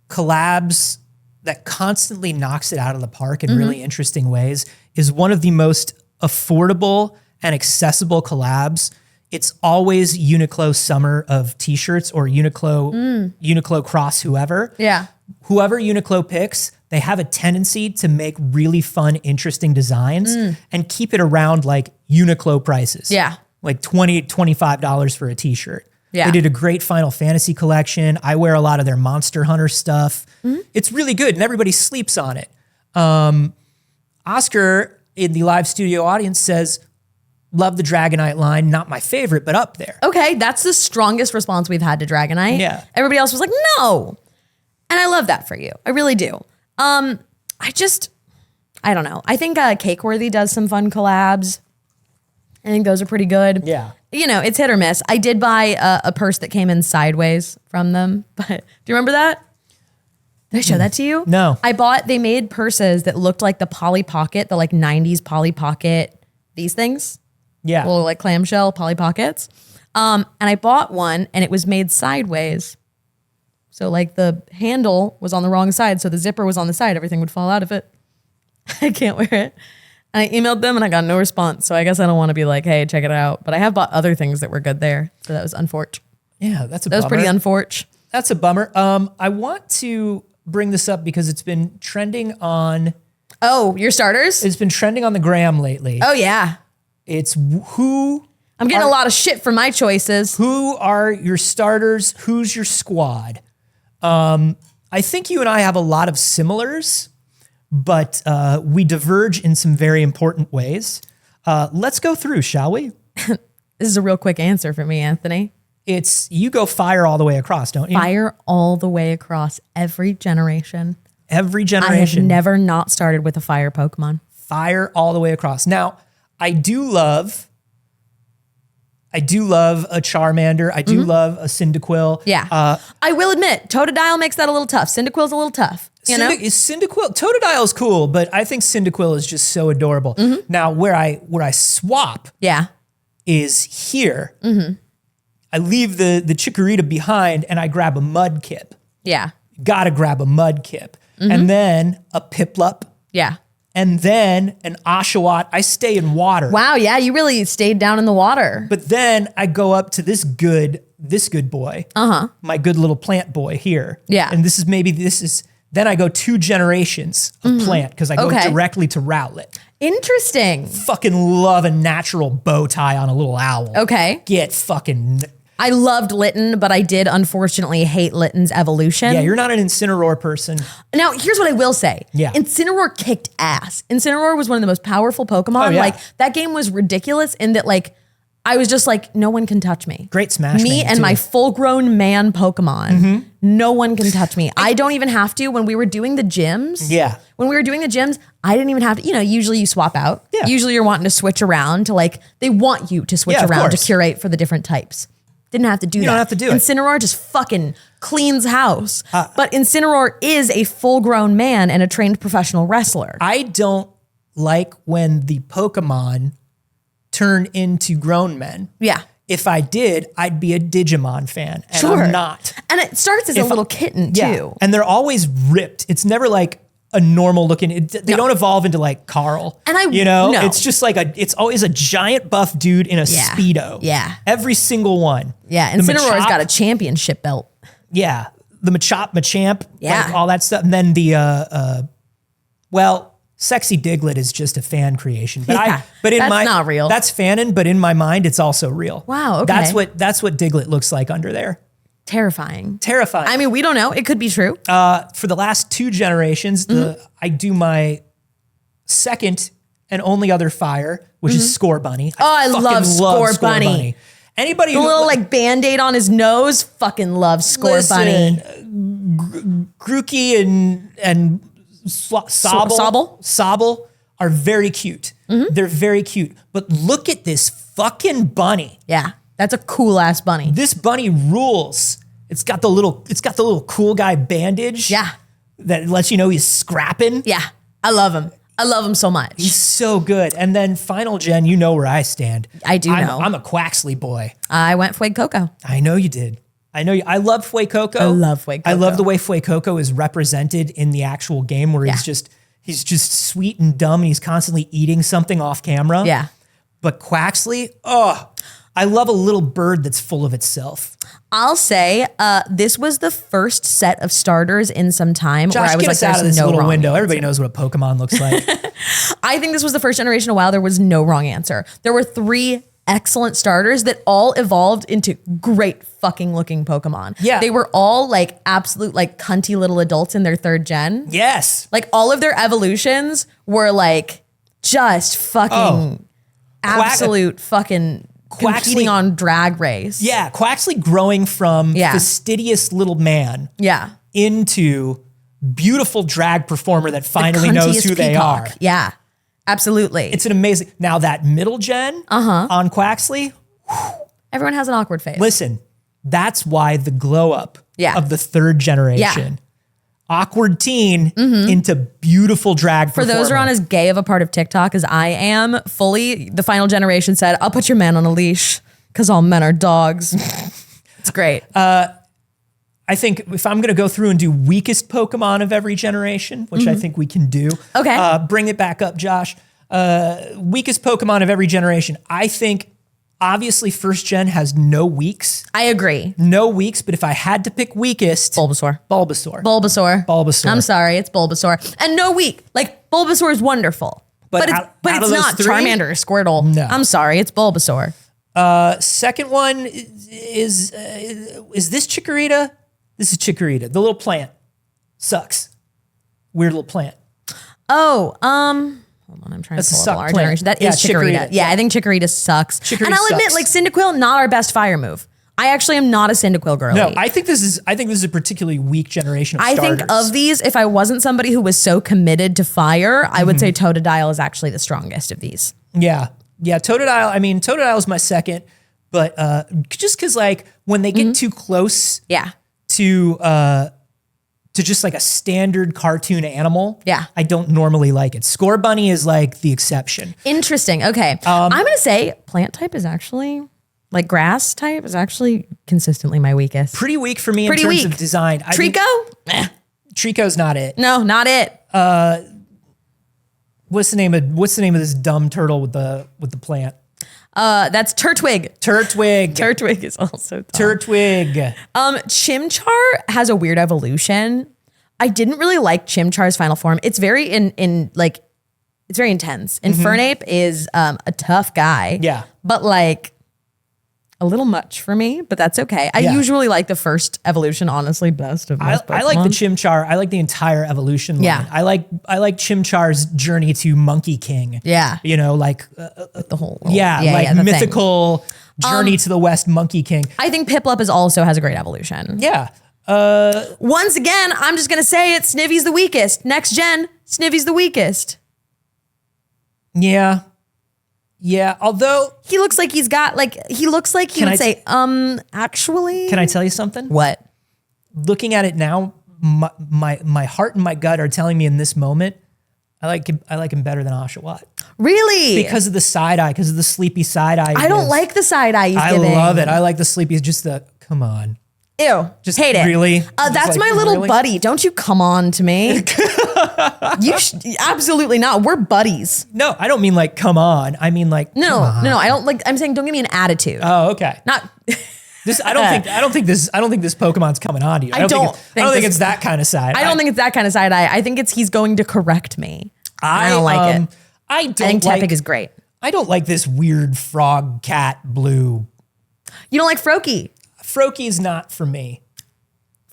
Speaker 1: collabs that constantly knocks it out of the park in really interesting ways is one of the most affordable and accessible collabs. It's always Uniqlo Summer of t-shirts or Uniqlo Cross whoever.
Speaker 2: Yeah.
Speaker 1: Whoever Uniqlo picks, they have a tendency to make really fun, interesting designs and keep it around like Uniqlo prices.
Speaker 2: Yeah.
Speaker 1: Like $20, $25 for a t-shirt.
Speaker 2: Yeah.
Speaker 1: They did a great Final Fantasy collection. I wear a lot of their Monster Hunter stuff. It's really good and everybody sleeps on it. Oscar in the live studio audience says, love the Dragonite line, not my favorite, but up there.
Speaker 2: Okay, that's the strongest response we've had to Dragonite.
Speaker 1: Yeah.
Speaker 2: Everybody else was like, no. And I love that for you. I really do. I don't know. I think Cakeworthy does some fun collabs. I think those are pretty good.
Speaker 1: Yeah.
Speaker 2: You know, it's hit or miss. I did buy a purse that came in sideways from them. But do you remember that? Did I show that to you?
Speaker 1: No.
Speaker 2: They made purses that looked like the Polly Pocket, the like 90s Polly Pocket, these things.
Speaker 1: Yeah.
Speaker 2: Little like clamshell Polly Pockets. And I bought one and it was made sideways. So like the handle was on the wrong side. So the zipper was on the side. Everything would fall out of it. I can't wear it. And I emailed them and I got no response. So I guess I don't want to be like, hey, check it out. But I have bought other things that were good there. So that was unfortunate.
Speaker 1: Yeah, that's a
Speaker 2: That was
Speaker 1: bummer.
Speaker 2: pretty unfortunate.
Speaker 1: That's a bummer. I want to bring this up because it's been trending on
Speaker 2: Oh, your starters?
Speaker 1: the gram lately.
Speaker 2: Oh, yeah.
Speaker 1: It's who
Speaker 2: I'm getting a lot of shit for my choices.
Speaker 1: who are your starters, who's your squad. I think you and I have a lot of similars, but we diverge in some very important ways. Let's go through, shall we?
Speaker 2: This is a real quick answer for me, Anthony.
Speaker 1: It's you go fire all the way across, don't you?
Speaker 2: Fire all the way across every generation.
Speaker 1: Every
Speaker 2: I have
Speaker 1: generation.
Speaker 2: never not started with a fire Pokemon.
Speaker 1: Fire all the way across. Now, I do love a Charmander. I do love a Cyndaquil.
Speaker 2: Yeah. I will admit, Totodile makes that a little tough. Cyndaquil's a little tough. You know?
Speaker 1: Is Cyndaquil, Totodile's cool, but I think Cyndaquil is just so adorable. Now, where I swap
Speaker 2: Yeah.
Speaker 1: is here. I leave the Chikorita behind and I grab a Mudkip.
Speaker 2: Yeah.
Speaker 1: Gotta grab a Mudkip. And then a Piplup.
Speaker 2: Yeah.
Speaker 1: And then an Oshawott. I stay in water.
Speaker 2: Wow. Yeah. You really stayed down in the water.
Speaker 1: But then I go up to this good boy. My good little plant boy here.
Speaker 2: Yeah.
Speaker 1: And then I go 2 generations of plant because I go
Speaker 2: Okay.
Speaker 1: directly to Rowlet.
Speaker 2: Interesting.
Speaker 1: Fucking love a natural bow tie on a little owl.
Speaker 2: Okay.
Speaker 1: Get fucking...
Speaker 2: I loved Litten, but I did unfortunately hate Litten's evolution.
Speaker 1: Yeah, you're not an Incineroar person.
Speaker 2: Now, here's what I will say.
Speaker 1: Yeah.
Speaker 2: Incineroar kicked ass. Incineroar was one of the most powerful Pokemon.
Speaker 1: Oh, yeah.
Speaker 2: Like, that game was ridiculous in that, like, I was just like, no one can touch me.
Speaker 1: Great Smash
Speaker 2: Me
Speaker 1: main,
Speaker 2: and
Speaker 1: too.
Speaker 2: my full-grown man Pokemon. No one can touch me. I don't even have to. When we were doing the gyms,
Speaker 1: Yeah.
Speaker 2: when we were doing the gyms, I didn't even have to, usually you swap out.
Speaker 1: Yeah.
Speaker 2: Usually you're wanting to switch around to like, they want you to switch
Speaker 1: Yeah, of
Speaker 2: around to
Speaker 1: course.
Speaker 2: curate for the different types. Didn't have to do that.
Speaker 1: don't have to do it.
Speaker 2: Incineroar just fucking cleans house. But Incineroar is a full-grown man and a trained professional wrestler.
Speaker 1: I don't like when the Pokemon turn into grown men.
Speaker 2: Yeah.
Speaker 1: If I did, I'd be a Digimon fan. And
Speaker 2: Sure.
Speaker 1: I'm not.
Speaker 2: And it starts as a little kitten too.
Speaker 1: And they're always ripped. It's never like a normal looking, they don't evolve into like Carl.
Speaker 2: And
Speaker 1: no.
Speaker 2: no.
Speaker 1: It's just like it's always a giant buff dude in a
Speaker 2: Yeah.
Speaker 1: Speedo.
Speaker 2: Yeah.
Speaker 1: Every single one.
Speaker 2: Yeah.
Speaker 1: The
Speaker 2: Incineroar's
Speaker 1: Machop-
Speaker 2: got a championship belt.
Speaker 1: Yeah. The Machop, Machamp,
Speaker 2: Yeah.
Speaker 1: like all that stuff. And then the, Sexy Diglett is just a fan creation. But
Speaker 2: Yeah.
Speaker 1: but in
Speaker 2: That's not real.
Speaker 1: That's fanon, but in my mind, it's also real.
Speaker 2: Wow, okay.
Speaker 1: That's what Diglett looks like under there.
Speaker 2: Terrifying.
Speaker 1: Terrifying.
Speaker 2: I mean, we don't know. It could be true.
Speaker 1: For the last 2 generations, I do my second and only other fire, which is Score Bunny.
Speaker 2: I
Speaker 1: fucking
Speaker 2: love Score Bunny.
Speaker 1: Anybody
Speaker 2: The
Speaker 1: who
Speaker 2: little like Band-Aid on his nose, fucking love Score Bunny.
Speaker 1: Grookey and Sobble are very cute. They're very cute. But look at this fucking bunny.
Speaker 2: Yeah. That's a cool ass bunny.
Speaker 1: This bunny rules. It's got the little cool guy bandage.
Speaker 2: Yeah.
Speaker 1: That lets you know he's scrapping.
Speaker 2: Yeah. I love him. I love him so much.
Speaker 1: He's so good. And then final gen, you know where I stand.
Speaker 2: I do know.
Speaker 1: I'm a Quaxley boy.
Speaker 2: I went Fuecoco.
Speaker 1: I know you did. I love Fuecoco.
Speaker 2: I love Fuecoco.
Speaker 1: I love the way Fuecoco is represented in the actual game where he's just sweet and dumb and he's constantly eating something off camera.
Speaker 2: Yeah.
Speaker 1: But Quaxley, I love a little bird that's full of itself.
Speaker 2: I'll say this was the first set of starters in some time
Speaker 1: Josh,
Speaker 2: where I was
Speaker 1: get
Speaker 2: like,
Speaker 1: us out of
Speaker 2: there's
Speaker 1: this
Speaker 2: no
Speaker 1: little
Speaker 2: wrong
Speaker 1: window.
Speaker 2: answer.
Speaker 1: Everybody knows what a Pokemon looks like.
Speaker 2: I think this was the first generation of WoW. There was no wrong answer. There were 3 excellent starters that all evolved into great fucking looking Pokemon.
Speaker 1: Yeah.
Speaker 2: They were all like absolute like cunty little adults in their 3rd gen.
Speaker 1: Yes.
Speaker 2: Like all of their evolutions were like just fucking absolute fucking competing on Drag Race.
Speaker 1: Yeah. Quaxley growing from
Speaker 2: Yeah.
Speaker 1: fastidious little man
Speaker 2: Yeah.
Speaker 1: into beautiful drag performer that finally knows
Speaker 2: Cuntiest
Speaker 1: who they
Speaker 2: peacock.
Speaker 1: are.
Speaker 2: Yeah. Absolutely.
Speaker 1: It's an amazing. Now that middle gen on Quaxley,
Speaker 2: Everyone has an awkward face.
Speaker 1: listen, that's why the glow up
Speaker 2: Yeah.
Speaker 1: of the 3rd generation. Awkward teen into beautiful drag
Speaker 2: For
Speaker 1: performer.
Speaker 2: those who are on as gay of a part of TikTok as I am, fully, the final generation said, I'll put your man on a leash because all men are dogs. It's great.
Speaker 1: I think if I'm going to go through and do weakest Pokemon of every generation, which I think we can do.
Speaker 2: Okay.
Speaker 1: Bring it back up, Josh. Weakest Pokemon of every generation. I think obviously 1st gen has no weaks.
Speaker 2: I agree.
Speaker 1: No weaks, but if I had to pick weakest,
Speaker 2: Bulbasaur.
Speaker 1: Bulbasaur.
Speaker 2: Bulbasaur. I'm sorry, it's Bulbasaur. And no weak. Like, Bulbasaur is wonderful. But
Speaker 1: out
Speaker 2: it's
Speaker 1: of those
Speaker 2: not
Speaker 1: 3?
Speaker 2: Charmander or Squirtle.
Speaker 1: No.
Speaker 2: I'm sorry, it's Bulbasaur.
Speaker 1: Second one is this Chikorita? This is Chikorita. The little plant. Sucks. Weird little plant.
Speaker 2: Oh, hold on, I'm trying
Speaker 1: That's
Speaker 2: to
Speaker 1: a
Speaker 2: pull
Speaker 1: suck
Speaker 2: up our
Speaker 1: plant.
Speaker 2: generation. That
Speaker 1: Yeah,
Speaker 2: is Chikorita.
Speaker 1: Chikorita.
Speaker 2: Yeah, I think Chikorita sucks.
Speaker 1: Chikorita
Speaker 2: and I'll admit,
Speaker 1: sucks.
Speaker 2: like Cyndaquil, not our best fire move. I actually am not a Cyndaquil girly.
Speaker 1: No, I think this is a particularly weak generation of
Speaker 2: I
Speaker 1: starters.
Speaker 2: think of these, if I wasn't somebody who was so committed to fire, I would say Totodile is actually the strongest of these.
Speaker 1: Yeah. Totodile. I mean, Totodile is my second, but just because like when they get too close
Speaker 2: Yeah.
Speaker 1: to just like a standard cartoon animal,
Speaker 2: Yeah.
Speaker 1: I don't normally like it. Scorbunny is like the exception.
Speaker 2: Interesting. Okay. I'm going to say plant type is actually, like grass type is actually consistently my weakest.
Speaker 1: Pretty weak for me
Speaker 2: Pretty
Speaker 1: in terms
Speaker 2: weak.
Speaker 1: of design. I think
Speaker 2: Trico?
Speaker 1: Trico's not it.
Speaker 2: No, not it.
Speaker 1: What's the name of this dumb turtle with the plant?
Speaker 2: That's Turtwig.
Speaker 1: Turtwig.
Speaker 2: Turtwig is also dumb.
Speaker 1: Turtwig.
Speaker 2: Chimchar has a weird evolution. I didn't really like Chimchar's final form. It's very it's very intense. Infernape is a tough guy.
Speaker 1: Yeah.
Speaker 2: But like a little much for me, but that's okay. I
Speaker 1: Yeah.
Speaker 2: usually like the first evolution, honestly, best of most
Speaker 1: I like the
Speaker 2: Pokemon.
Speaker 1: Chimchar. I like the entire evolution line.
Speaker 2: Yeah.
Speaker 1: I like Chimchar's journey to Monkey King.
Speaker 2: Yeah.
Speaker 1: You know, like
Speaker 2: the whole
Speaker 1: the
Speaker 2: the thing.
Speaker 1: mythical journey to the West Monkey King.
Speaker 2: I think Piplup also has a great evolution.
Speaker 1: Yeah.
Speaker 2: Once again, I'm just gonna say it. Snivvy's the weakest. Next gen, Snivvy's the weakest.
Speaker 1: Yeah. Yeah. Although,
Speaker 2: He looks like he
Speaker 1: Can
Speaker 2: would
Speaker 1: I
Speaker 2: say, actually.
Speaker 1: can I tell you something?
Speaker 2: What?
Speaker 1: Looking at it now, my heart and my gut are telling me in this moment, I like him better than Oshawott.
Speaker 2: Really?
Speaker 1: Because of the side eye, because of the sleepy side eye.
Speaker 2: I don't like the side eye he's giving.
Speaker 1: love it. I like the sleepy, just the, come on.
Speaker 2: Ew.
Speaker 1: Just
Speaker 2: hate it.
Speaker 1: really?
Speaker 2: That's
Speaker 1: Just like,
Speaker 2: my little
Speaker 1: really?
Speaker 2: buddy. Don't you come on to me. Absolutely not. We're buddies.
Speaker 1: No, I don't mean like, come on. I mean like,
Speaker 2: No,
Speaker 1: come on.
Speaker 2: no, I don't like, I'm saying don't give me an attitude.
Speaker 1: Oh, okay.
Speaker 2: Not,
Speaker 1: This I don't think this Pokemon's coming on to you. I don't think it's that kind of side.
Speaker 2: I don't think it's that kind of side eye. I think he's going to correct me. I don't like it.
Speaker 1: I
Speaker 2: I think Tepig is great.
Speaker 1: I don't like this weird frog cat blue.
Speaker 2: You don't like Froakie.
Speaker 1: Froakie's not for me.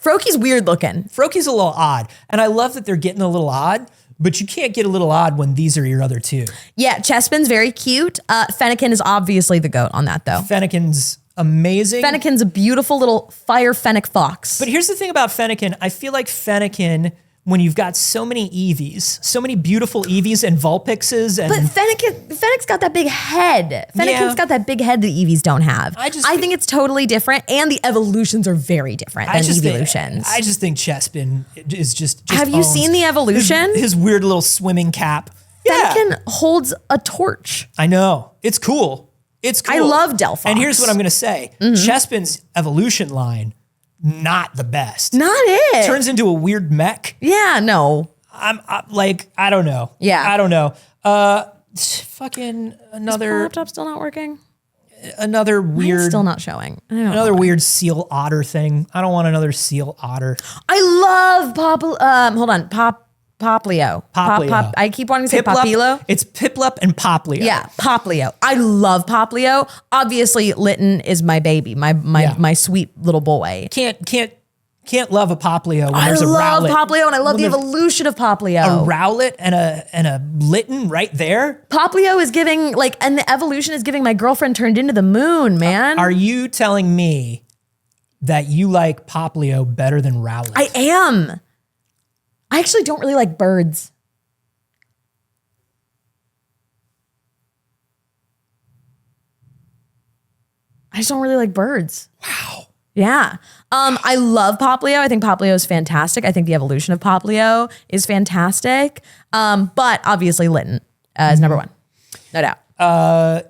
Speaker 2: Froakie's weird looking.
Speaker 1: Froakie's a little odd. And I love that they're getting a little odd, but you can't get a little odd when these are your other two.
Speaker 2: Yeah, Chespin's very cute. Fennekin is obviously the goat on that though.
Speaker 1: Fennekin's amazing.
Speaker 2: Fennekin's a beautiful little fire fennec fox.
Speaker 1: But here's the thing about Fennekin. I feel like Fennekin, when you've got so many Eevees, so many beautiful Eevees and Vulpixes and
Speaker 2: But Fennec's got that big head. Fennekin's got that big head that Eevees don't have. I think it's totally different, and the evolutions are very different than evolutions.
Speaker 1: I just think Chespin is just
Speaker 2: Have you
Speaker 1: owns
Speaker 2: seen the evolution?
Speaker 1: His weird little swimming cap. Yeah.
Speaker 2: Fennekin holds a torch.
Speaker 1: I know. It's cool. It's cool.
Speaker 2: I love Delphox.
Speaker 1: And here's what I'm going to say. Chespin's evolution line, not the best.
Speaker 2: Not it.
Speaker 1: Turns into a weird mech.
Speaker 2: Yeah, no.
Speaker 1: I don't know.
Speaker 2: Yeah.
Speaker 1: I don't know. Fucking
Speaker 2: Is
Speaker 1: another
Speaker 2: my laptop still not working?
Speaker 1: another
Speaker 2: It's
Speaker 1: weird
Speaker 2: still not showing. I don't know.
Speaker 1: another weird seal otter thing. I don't want another seal otter.
Speaker 2: I love Pop. Hold on, Poplio.
Speaker 1: Poplio.
Speaker 2: I keep wanting to say
Speaker 1: Piplup,
Speaker 2: Popilo.
Speaker 1: It's Piplup and Poplio.
Speaker 2: Yeah, Poplio. I love Poplio. Obviously, Litten is my baby, my sweet little boy.
Speaker 1: Can't love a Poplio when there's a
Speaker 2: love
Speaker 1: Rowlet.
Speaker 2: Poplio, and I love the evolution of Poplio.
Speaker 1: A Rowlet and a Litten right there.
Speaker 2: Poplio is giving and the evolution is giving my girlfriend turned into the moon, man.
Speaker 1: Are you telling me that you like Poplio better than Rowlet?
Speaker 2: I am. I actually don't really like birds. I just don't really like birds.
Speaker 1: Wow.
Speaker 2: Yeah. I love Poplio. I think Poplio is fantastic. I think the evolution of Poplio is fantastic. But obviously Litten is number one. No doubt.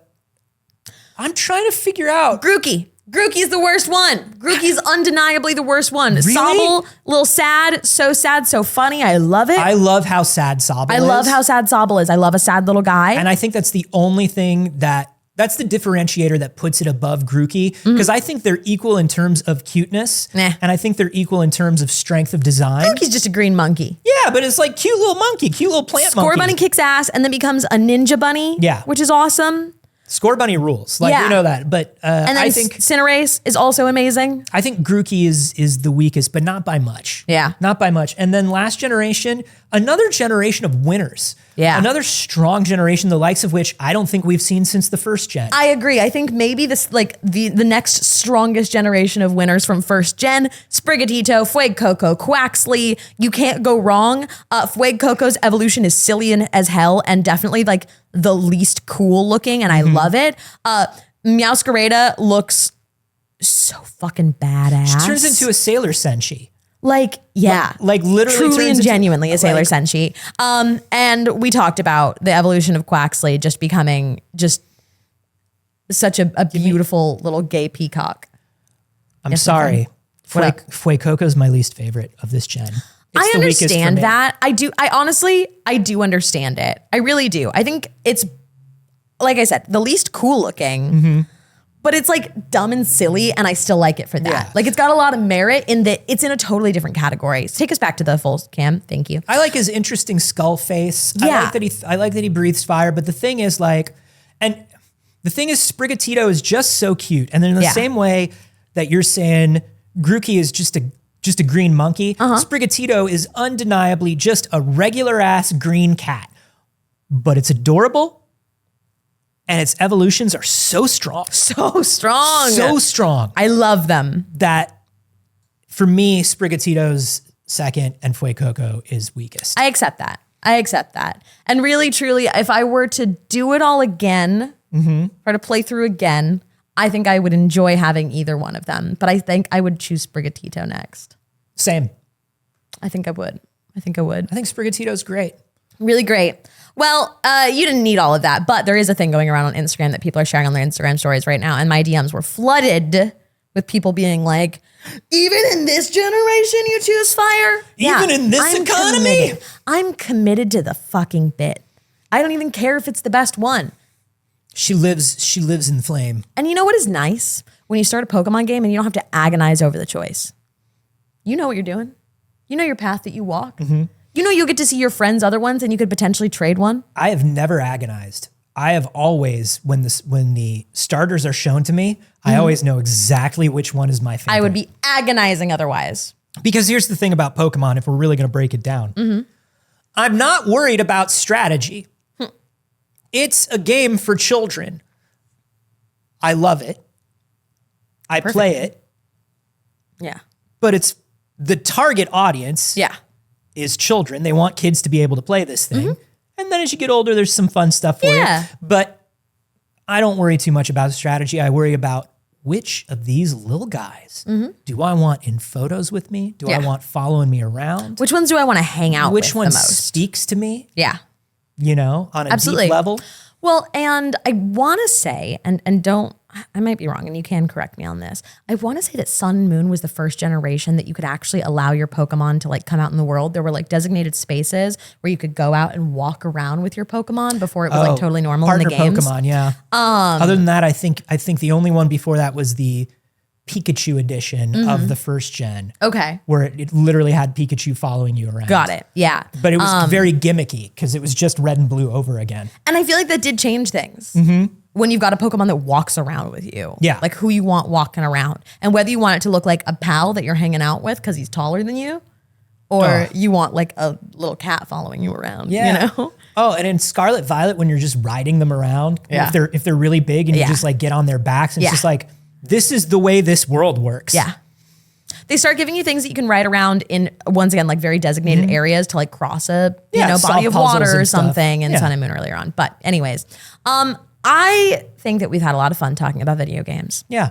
Speaker 1: I'm trying to figure out.
Speaker 2: Grookey. Grookey's the worst one. Grookey's undeniably the worst one.
Speaker 1: Really?
Speaker 2: Sobble, little sad, so funny. I love it.
Speaker 1: I love how sad Sobble is.
Speaker 2: I love how sad Sobble is. I love a sad little guy.
Speaker 1: And I think that's the only thing that's the differentiator that puts it above Grookey, because I think they're equal in terms of cuteness,
Speaker 2: Nah.
Speaker 1: and I think they're equal in terms of strength of design.
Speaker 2: Grookey's just a green monkey.
Speaker 1: Yeah, but it's like cute little monkey, cute little plant monkey.
Speaker 2: Score Bunny kicks ass and then becomes a ninja bunny.
Speaker 1: Yeah.
Speaker 2: Which is awesome.
Speaker 1: Score Bunny rules. Like,
Speaker 2: Yeah.
Speaker 1: we know that. But
Speaker 2: And then
Speaker 1: I think
Speaker 2: Cinderace is also amazing.
Speaker 1: Grookey is the weakest, but not by much.
Speaker 2: Yeah.
Speaker 1: Not by much. And then last generation, another generation of winners.
Speaker 2: Yeah.
Speaker 1: Another strong generation, the likes of which I don't think we've seen since the first gen.
Speaker 2: I agree. I think maybe this the next strongest generation of winners from first gen, Sprigatito, Fuecoco, Quaxley. You can't go wrong. Fuecoco's evolution is silly as hell and definitely the least cool looking, and I love it. Meowscarada looks so fucking badass.
Speaker 1: She turns into a Sailor Senshi.
Speaker 2: Yeah.
Speaker 1: Like literally
Speaker 2: truly
Speaker 1: turns
Speaker 2: and
Speaker 1: into-
Speaker 2: genuinely a Sailor Senshi. And we talked about the evolution of Quaxley just becoming just such a beautiful little gay peacock.
Speaker 1: I'm sorry.
Speaker 2: What up?
Speaker 1: Fuecoco is my least favorite of this gen. It's
Speaker 2: I
Speaker 1: the weakest for
Speaker 2: understand
Speaker 1: me.
Speaker 2: that. I honestly do understand it. I really do. I think it's, like I said, the least cool looking, but it's dumb and silly, and I still like it for that.
Speaker 1: Yeah.
Speaker 2: It's got a lot of merit in that it's in a totally different category. So take us back to the full cam. Thank you.
Speaker 1: I like his interesting skull face.
Speaker 2: Yeah.
Speaker 1: I like that he breathes fire, but the thing is Sprigatito is just so cute. And then in the
Speaker 2: Yeah.
Speaker 1: same way that you're saying Grookey is just a green monkey, Sprigatito is undeniably just a regular ass green cat. But it's adorable. And its evolutions are so strong.
Speaker 2: So strong.
Speaker 1: So strong
Speaker 2: I love them.
Speaker 1: that for me, Sprigatito's second and Fuecoco is weakest.
Speaker 2: I accept that. And really, truly, if I were to do it all again, or to play through again, I think I would enjoy having either one of them. But I think I would choose Sprigatito next.
Speaker 1: Same.
Speaker 2: I think I would.
Speaker 1: I think Sprigatito's great.
Speaker 2: Really great. Well, you didn't need all of that, but there is a thing going around on Instagram that people are sharing on their Instagram stories right now. And my DMs were flooded with people being like, even in this generation, you choose fire?
Speaker 1: Even in this economy?
Speaker 2: I'm committed to the fucking bit. I don't even care if it's the best one.
Speaker 1: She lives in flame.
Speaker 2: And you know what is nice? When you start a Pokemon game and you don't have to agonize over the choice. You know what you're doing. You know your path that you walk. You know you'll get to see your friends' other ones and you could potentially trade one.
Speaker 1: I have never agonized. I have always, when the starters are shown to me, I always know exactly which one is my favorite.
Speaker 2: I would be agonizing otherwise.
Speaker 1: Because here's the thing about Pokemon, if we're really going to break it down. I'm not worried about strategy. It's a game for children. I love it. I play it.
Speaker 2: Yeah.
Speaker 1: But it's the target audience
Speaker 2: Yeah.
Speaker 1: is children. They want kids to be able to play this thing. And then as you get older, there's some fun stuff for
Speaker 2: Yeah.
Speaker 1: you. But I don't worry too much about strategy. I worry about which of these little guys do I want in photos with me? Do I
Speaker 2: Yeah.
Speaker 1: want following me around?
Speaker 2: Which ones do I want to hang out
Speaker 1: Which
Speaker 2: with
Speaker 1: one
Speaker 2: the most?
Speaker 1: speaks to me,
Speaker 2: Yeah.
Speaker 1: on a
Speaker 2: Absolutely.
Speaker 1: deep level?
Speaker 2: Well, and I want to say, and don't, I might be wrong, and you can correct me on this. I want to say that Sun and Moon was the first generation that you could actually allow your Pokemon to come out in the world. There were designated spaces where you could go out and walk around with your Pokemon before it was totally normal in the
Speaker 1: Partner
Speaker 2: games.
Speaker 1: Pokemon, yeah. Other than that, I think the only one before that was the Pikachu edition of the first gen.
Speaker 2: Okay.
Speaker 1: Where it literally had Pikachu following you around.
Speaker 2: Got it. Yeah.
Speaker 1: But it was very gimmicky because it was just red and blue over again.
Speaker 2: And I feel like that did change things. When you've got a Pokemon that walks around with you.
Speaker 1: Yeah.
Speaker 2: Like who you want walking around. And whether you want it to look like a pal that you're hanging out with because he's taller than you, or you want like a little cat following you around.
Speaker 1: Yeah.
Speaker 2: You know?
Speaker 1: Oh, and in Scarlet Violet, when you're just riding them around, if they're really big and you just like get on their backs, and it's just like, this is the way this world works.
Speaker 2: Yeah. They start giving you things that you can ride around in, once again, like very designated areas to like cross a body of water or something in Sun and Moon earlier on. But anyways, I think that we've had a lot of fun talking about video games.
Speaker 1: Yeah.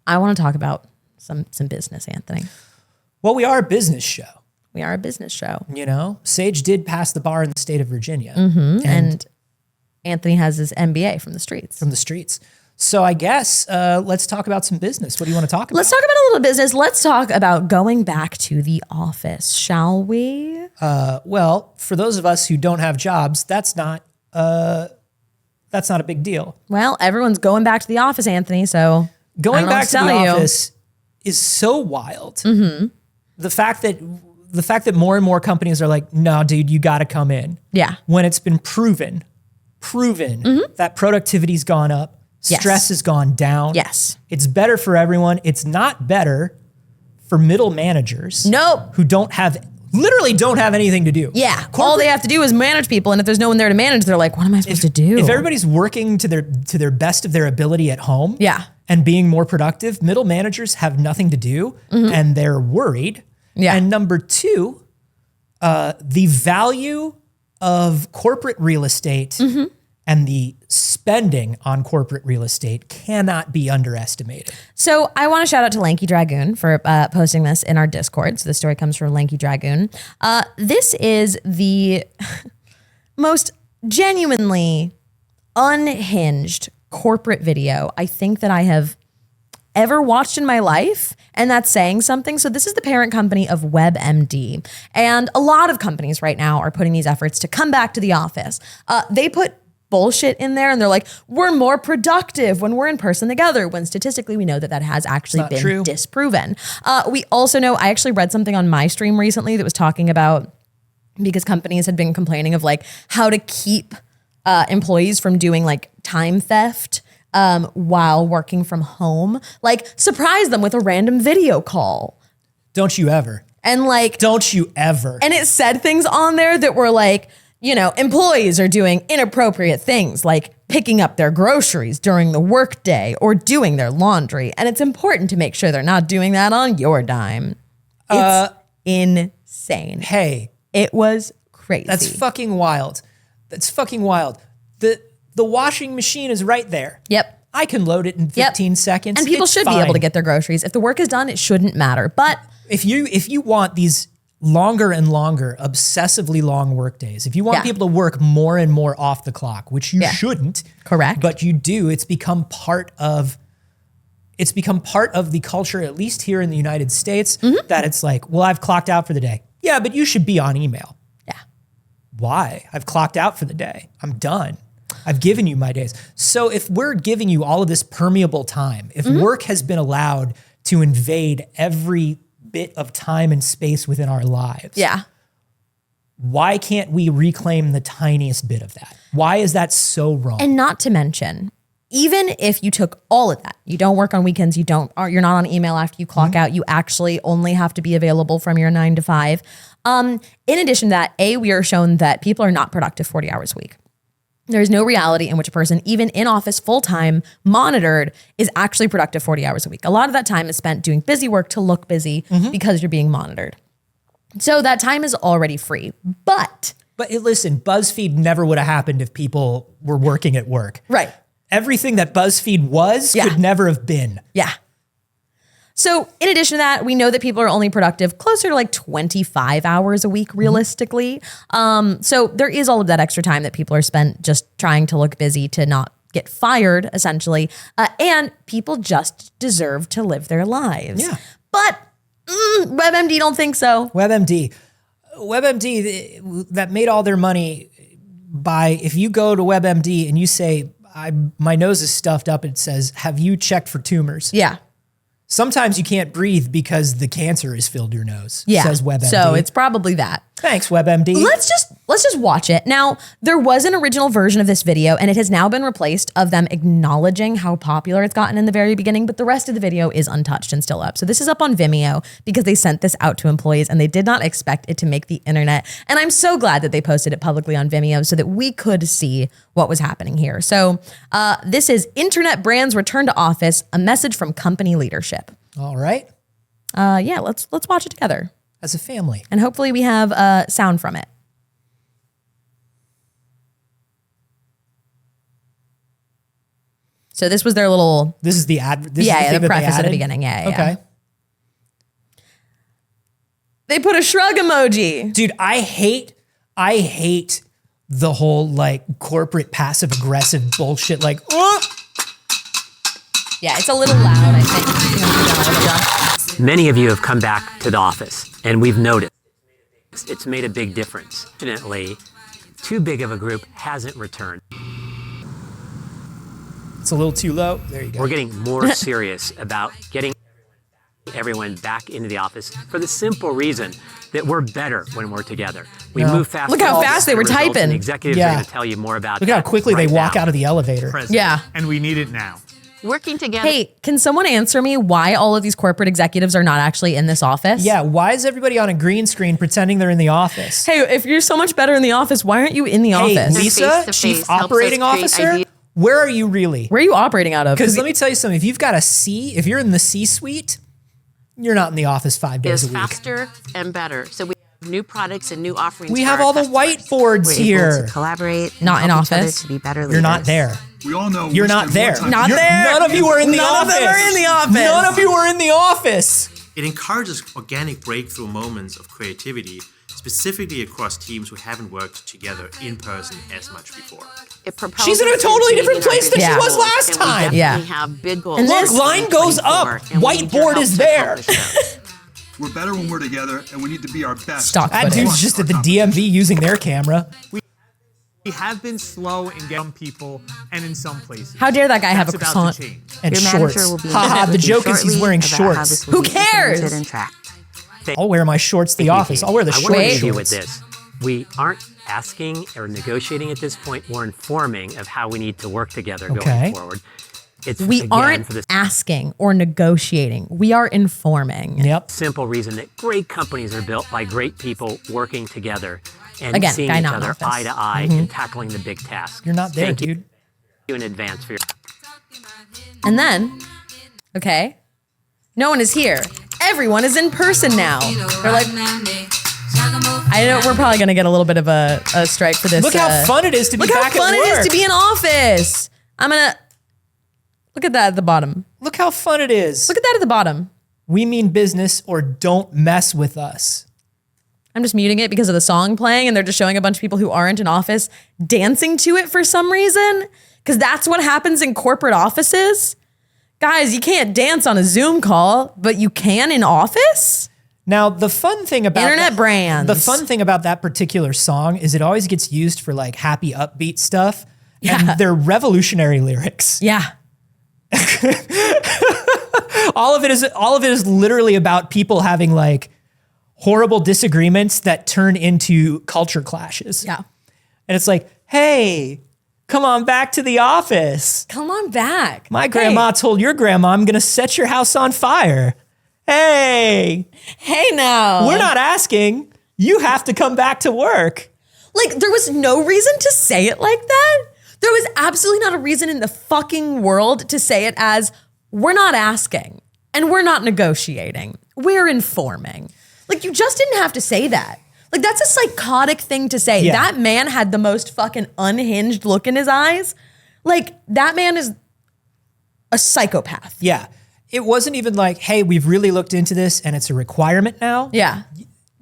Speaker 2: I want to talk about some business, Anthony.
Speaker 1: Well, we are a business show.
Speaker 2: We are a business show.
Speaker 1: You know, Saige did pass the bar in the state of Virginia.
Speaker 2: And Anthony has his MBA from the streets.
Speaker 1: From the streets. So I guess let's talk about some business. What do you want to talk about?
Speaker 2: Let's talk about a little business. Let's talk about going back to the office, shall we?
Speaker 1: Well, for those of us who don't have jobs, that's not a big deal.
Speaker 2: Well, everyone's going back to the office, Anthony, so
Speaker 1: going back to the office is so wild. The fact that more and more companies are like, no, dude, you got to come in.
Speaker 2: Yeah.
Speaker 1: When it's been proven that productivity's gone up, stress has gone down.
Speaker 2: Yes.
Speaker 1: It's better for everyone. It's not better for middle managers.
Speaker 2: Nope.
Speaker 1: Who literally don't have anything to do.
Speaker 2: Yeah. All they have to do is manage people. And if there's no one there to manage, they're like, what am I supposed to do?
Speaker 1: If everybody's working to their best of their ability at home and being more productive, middle managers have nothing to do and they're worried.
Speaker 2: Yeah.
Speaker 1: And number two, the value of corporate real estate and the spending on corporate real estate cannot be underestimated.
Speaker 2: So I want to shout out to Lanky Dragoon for posting this in our Discord. So the story comes from Lanky Dragoon. This is the most genuinely unhinged corporate video I think that I have ever watched in my life, and that's saying something. So this is the parent company of WebMD, and a lot of companies right now are putting these efforts to come back to the office. They put bullshit in there and they're like, we're more productive when we're in person together, when statistically we know that has actually been disproven. We also know, I actually read something on my stream recently that was talking about, because companies had been complaining of like how to keep employees from doing like time theft while working from home, like surprise them with a random video call.
Speaker 1: Don't you ever.
Speaker 2: And like,
Speaker 1: don't you ever.
Speaker 2: And it said things on there that were like, you know, employees are doing inappropriate things like picking up their groceries during the workday or doing their laundry. And it's important to make sure they're not doing that on your dime. It's insane.
Speaker 1: Hey.
Speaker 2: It was crazy.
Speaker 1: That's fucking wild. That's fucking wild. The washing machine is right there.
Speaker 2: Yep.
Speaker 1: I can load it in 15 seconds.
Speaker 2: And people should be able to get their groceries. If the work is done, it shouldn't matter. But
Speaker 1: if you want these longer and longer, obsessively long work days, if you want people to work more and more off the clock, which you shouldn't,
Speaker 2: correct,
Speaker 1: but you do, it's become part of the culture, at least here in the United States, that it's like, well, I've clocked out for the day. Yeah, but you should be on email.
Speaker 2: Yeah.
Speaker 1: Why? I've clocked out for the day. I'm done. I've given you my days. So if we're giving you all of this permeable time, if work has been allowed to invade every bit of time and space within our lives, why can't we reclaim the tiniest bit of that? Why is that so wrong?
Speaker 2: And not to mention, even if you took all of that, you don't work on weekends, you're not on email after you clock out, you actually only have to be available from your 9 to 5. In addition to that, we are shown that people are not productive 40 hours a week. There's no reality in which a person, even in office full-time, monitored, is actually productive 40 hours a week. A lot of that time is spent doing busy work to look busy because you're being monitored. So that time is already free. But
Speaker 1: listen, BuzzFeed never would have happened if people were working at work.
Speaker 2: Right.
Speaker 1: Everything that BuzzFeed was could never have been.
Speaker 2: Yeah. So in addition to that, we know that people are only productive closer to like 25 hours a week, realistically. So there is all of that extra time that people are spent just trying to look busy to not get fired, essentially. And people just deserve to live their lives.
Speaker 1: Yeah.
Speaker 2: But WebMD don't think so.
Speaker 1: WebMD, that made all their money by, if you go to WebMD and you say, my nose is stuffed up, it says, have you checked for tumors?
Speaker 2: Yeah.
Speaker 1: Sometimes you can't breathe because the cancer has filled your nose,
Speaker 2: Yeah.
Speaker 1: says WebMD.
Speaker 2: So it's probably that.
Speaker 1: Thanks, WebMD.
Speaker 2: Let's just watch it. Now, there was an original version of this video and it has now been replaced of them acknowledging how popular it's gotten in the very beginning, but the rest of the video is untouched and still up. So this is up on Vimeo because they sent this out to employees and they did not expect it to make the internet. And I'm so glad that they posted it publicly on Vimeo so that we could see what was happening here. So this is Internet Brands Return to Office, a message from company leadership.
Speaker 1: All right.
Speaker 2: Yeah, let's watch it together.
Speaker 1: As a family.
Speaker 2: And hopefully we have sound from it. So this was their little...
Speaker 1: This is the ad. This is
Speaker 2: the
Speaker 1: thing that
Speaker 2: preface
Speaker 1: they
Speaker 2: at the
Speaker 1: added?
Speaker 2: beginning. Yeah.
Speaker 1: Okay.
Speaker 2: They put a shrug emoji.
Speaker 1: Dude, I hate the whole like corporate passive aggressive bullshit. Like, oh!
Speaker 2: Yeah, it's a little loud, I think.
Speaker 3: Many of you have come back to the office, and we've noticed it's made a big difference. Fortunately, too big of a group hasn't returned.
Speaker 1: It's a little too low. There you go.
Speaker 3: We're getting more serious about getting everyone back into the office for the simple reason that we're better when we're together. We move faster.
Speaker 2: Look how fast they were
Speaker 3: results, and
Speaker 2: typing.
Speaker 3: The executives
Speaker 1: Yeah.
Speaker 3: are going to tell you more about
Speaker 1: Look how
Speaker 3: that
Speaker 1: quickly
Speaker 3: right
Speaker 1: they walk
Speaker 3: now.
Speaker 1: out of the elevator.
Speaker 4: Present.
Speaker 2: Yeah.
Speaker 4: And we need it now.
Speaker 5: Working together.
Speaker 2: Hey, can someone answer me why all of these corporate executives are not actually in this office?
Speaker 1: Yeah, why is everybody on a green screen pretending they're in the office?
Speaker 2: Hey, if you're so much better in the office, why aren't you in the
Speaker 1: Hey,
Speaker 2: office?
Speaker 1: Lisa,
Speaker 5: Face-to-face
Speaker 1: Chief
Speaker 5: helps us
Speaker 1: Operating
Speaker 5: create
Speaker 1: Officer,
Speaker 5: ideas.
Speaker 1: where are you really?
Speaker 2: Where are you operating out of?
Speaker 1: Because let me tell you something. If you've got a C, if you're in the C-suite, you're not in the office 5 days
Speaker 5: is
Speaker 1: a week.
Speaker 5: faster and better. So we have new products and new offerings.
Speaker 1: We
Speaker 5: for
Speaker 1: have
Speaker 5: our
Speaker 1: all the
Speaker 5: customers.
Speaker 1: whiteboards
Speaker 6: We're
Speaker 1: here.
Speaker 6: able to collaborate,
Speaker 2: Not
Speaker 6: and
Speaker 2: in
Speaker 6: help each other
Speaker 2: office.
Speaker 6: to be better leaders.
Speaker 1: You're not there.
Speaker 7: We all know
Speaker 1: You're
Speaker 7: we
Speaker 1: not
Speaker 7: spend
Speaker 1: there.
Speaker 7: more time-
Speaker 2: Not
Speaker 1: You're-
Speaker 2: there.
Speaker 1: None of you are in the
Speaker 2: None of
Speaker 1: office.
Speaker 2: them are in the office.
Speaker 1: None of you are in the office.
Speaker 8: It encourages organic breakthrough moments of creativity, specifically across teams who haven't worked together in person as much before.
Speaker 5: It propels
Speaker 1: She's in a
Speaker 5: us
Speaker 1: totally
Speaker 5: into
Speaker 1: different
Speaker 5: meeting our
Speaker 1: place than
Speaker 5: big
Speaker 2: she
Speaker 1: was
Speaker 5: goals,
Speaker 1: last
Speaker 5: and
Speaker 1: time.
Speaker 5: We
Speaker 2: Yeah.
Speaker 5: definitely have big goals.
Speaker 2: And
Speaker 5: for
Speaker 2: this-
Speaker 1: Line goes
Speaker 5: 2024,
Speaker 1: up.
Speaker 5: and we need your
Speaker 1: Whiteboard
Speaker 5: help
Speaker 1: is
Speaker 5: to
Speaker 1: there.
Speaker 5: accomplish those.
Speaker 7: We're better when we're together, and we need to be our best.
Speaker 2: Stock
Speaker 1: That
Speaker 2: footage.
Speaker 1: dude's just at the DMV using their camera.
Speaker 4: We have been slow in getting people and in some places.
Speaker 2: How dare that guy have a
Speaker 4: That's about
Speaker 2: croissant?
Speaker 4: to change.
Speaker 1: And
Speaker 6: Your
Speaker 1: shorts.
Speaker 6: manager will be in
Speaker 1: Haha,
Speaker 6: touch
Speaker 1: the
Speaker 6: with you
Speaker 1: joke is he's
Speaker 6: shortly
Speaker 1: wearing
Speaker 6: about how
Speaker 1: shorts.
Speaker 6: this will
Speaker 2: Who
Speaker 6: be
Speaker 2: cares?
Speaker 6: implemented and tracked.
Speaker 1: I'll wear my shorts to the office. I'll wear the
Speaker 3: I
Speaker 1: short
Speaker 3: want to leave you
Speaker 1: shorts.
Speaker 3: with this. We aren't asking or negotiating at this point. We're informing of how we need to work together
Speaker 1: Okay.
Speaker 3: going forward. It's
Speaker 2: We
Speaker 3: again,
Speaker 2: aren't
Speaker 3: for the
Speaker 2: asking or negotiating. We are informing.
Speaker 1: Yep.
Speaker 3: simple reason that great companies are built by great people working together and
Speaker 2: Again,
Speaker 3: seeing
Speaker 2: guy
Speaker 3: each
Speaker 2: not in
Speaker 3: other
Speaker 2: office. Mm-hmm.
Speaker 3: eye to eye and tackling the big task.
Speaker 1: You're not there,
Speaker 3: Thank
Speaker 1: dude.
Speaker 3: you in advance for your
Speaker 2: And then, okay, no one is here. Everyone is in person now. They're like, I know we're probably gonna get a little bit of a strike for this.
Speaker 1: Look how fun it is to be
Speaker 2: Look how
Speaker 1: back
Speaker 2: fun
Speaker 1: at
Speaker 2: it
Speaker 1: work.
Speaker 2: is to be in office. I'm gonna look at that at the bottom.
Speaker 1: Look how fun it is.
Speaker 2: Look at that at the bottom.
Speaker 1: We mean business or don't mess with us.
Speaker 2: I'm just muting it because of the song playing, and they're just showing a bunch of people who aren't in office dancing to it for some reason. Because that's what happens in corporate offices. Guys, you can't dance on a Zoom call, but you can in office?
Speaker 1: Now, the fun thing about
Speaker 2: Internet brands.
Speaker 1: The fun thing about that particular song is it always gets used for like happy upbeat stuff.
Speaker 2: Yeah.
Speaker 1: And they're revolutionary lyrics.
Speaker 2: Yeah.
Speaker 1: All of it is literally about people having like horrible disagreements that turn into culture clashes.
Speaker 2: Yeah.
Speaker 1: And it's like, hey, come on back to the office.
Speaker 2: Come on back.
Speaker 1: My grandma told your grandma I'm gonna set your house on fire. Hey,
Speaker 2: Hey now.
Speaker 1: we're not asking. You have to come back to work.
Speaker 2: Like, there was no reason to say it like that. There was absolutely not a reason in the fucking world to say it as, we're not asking and we're not negotiating. We're informing. Like, you just didn't have to say that. Like, that's a psychotic thing to say.
Speaker 1: Yeah.
Speaker 2: That man had the most fucking unhinged look in his eyes. Like, that man is a psychopath.
Speaker 1: Yeah. It wasn't even like, hey, we've really looked into this and it's a requirement now.
Speaker 2: Yeah.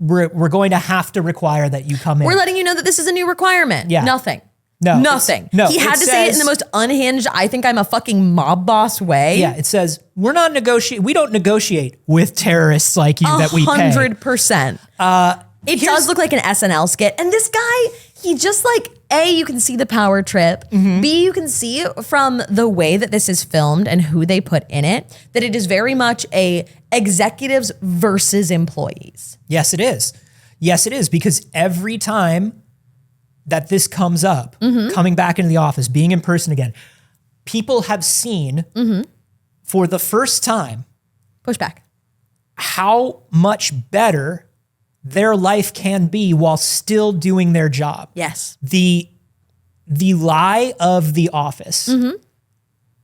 Speaker 1: We're going to have to require that you come in.
Speaker 2: We're letting you know that this is a new requirement.
Speaker 1: Yeah.
Speaker 2: Nothing.
Speaker 1: No,
Speaker 2: Nothing.
Speaker 1: it's- no,
Speaker 2: He had
Speaker 1: it
Speaker 2: to say it in
Speaker 1: says-
Speaker 2: the most unhinged, I think I'm a fucking mob boss way.
Speaker 1: Yeah, it says we don't negotiate with terrorists like you that we pay.
Speaker 2: 100%. It does look like an SNL skit. And this guy, He just like, A, you can see the power trip. B, you can see from the way that this is filmed and who they put in it, that it is very much a executives versus employees.
Speaker 1: Yes, it is. Yes, it is. Because every time that this comes up, coming back into the office, being in person again, people have seen for the first time
Speaker 2: Pushback.
Speaker 1: how much better their life can be while still doing their job.
Speaker 2: Yes.
Speaker 1: The lie of the office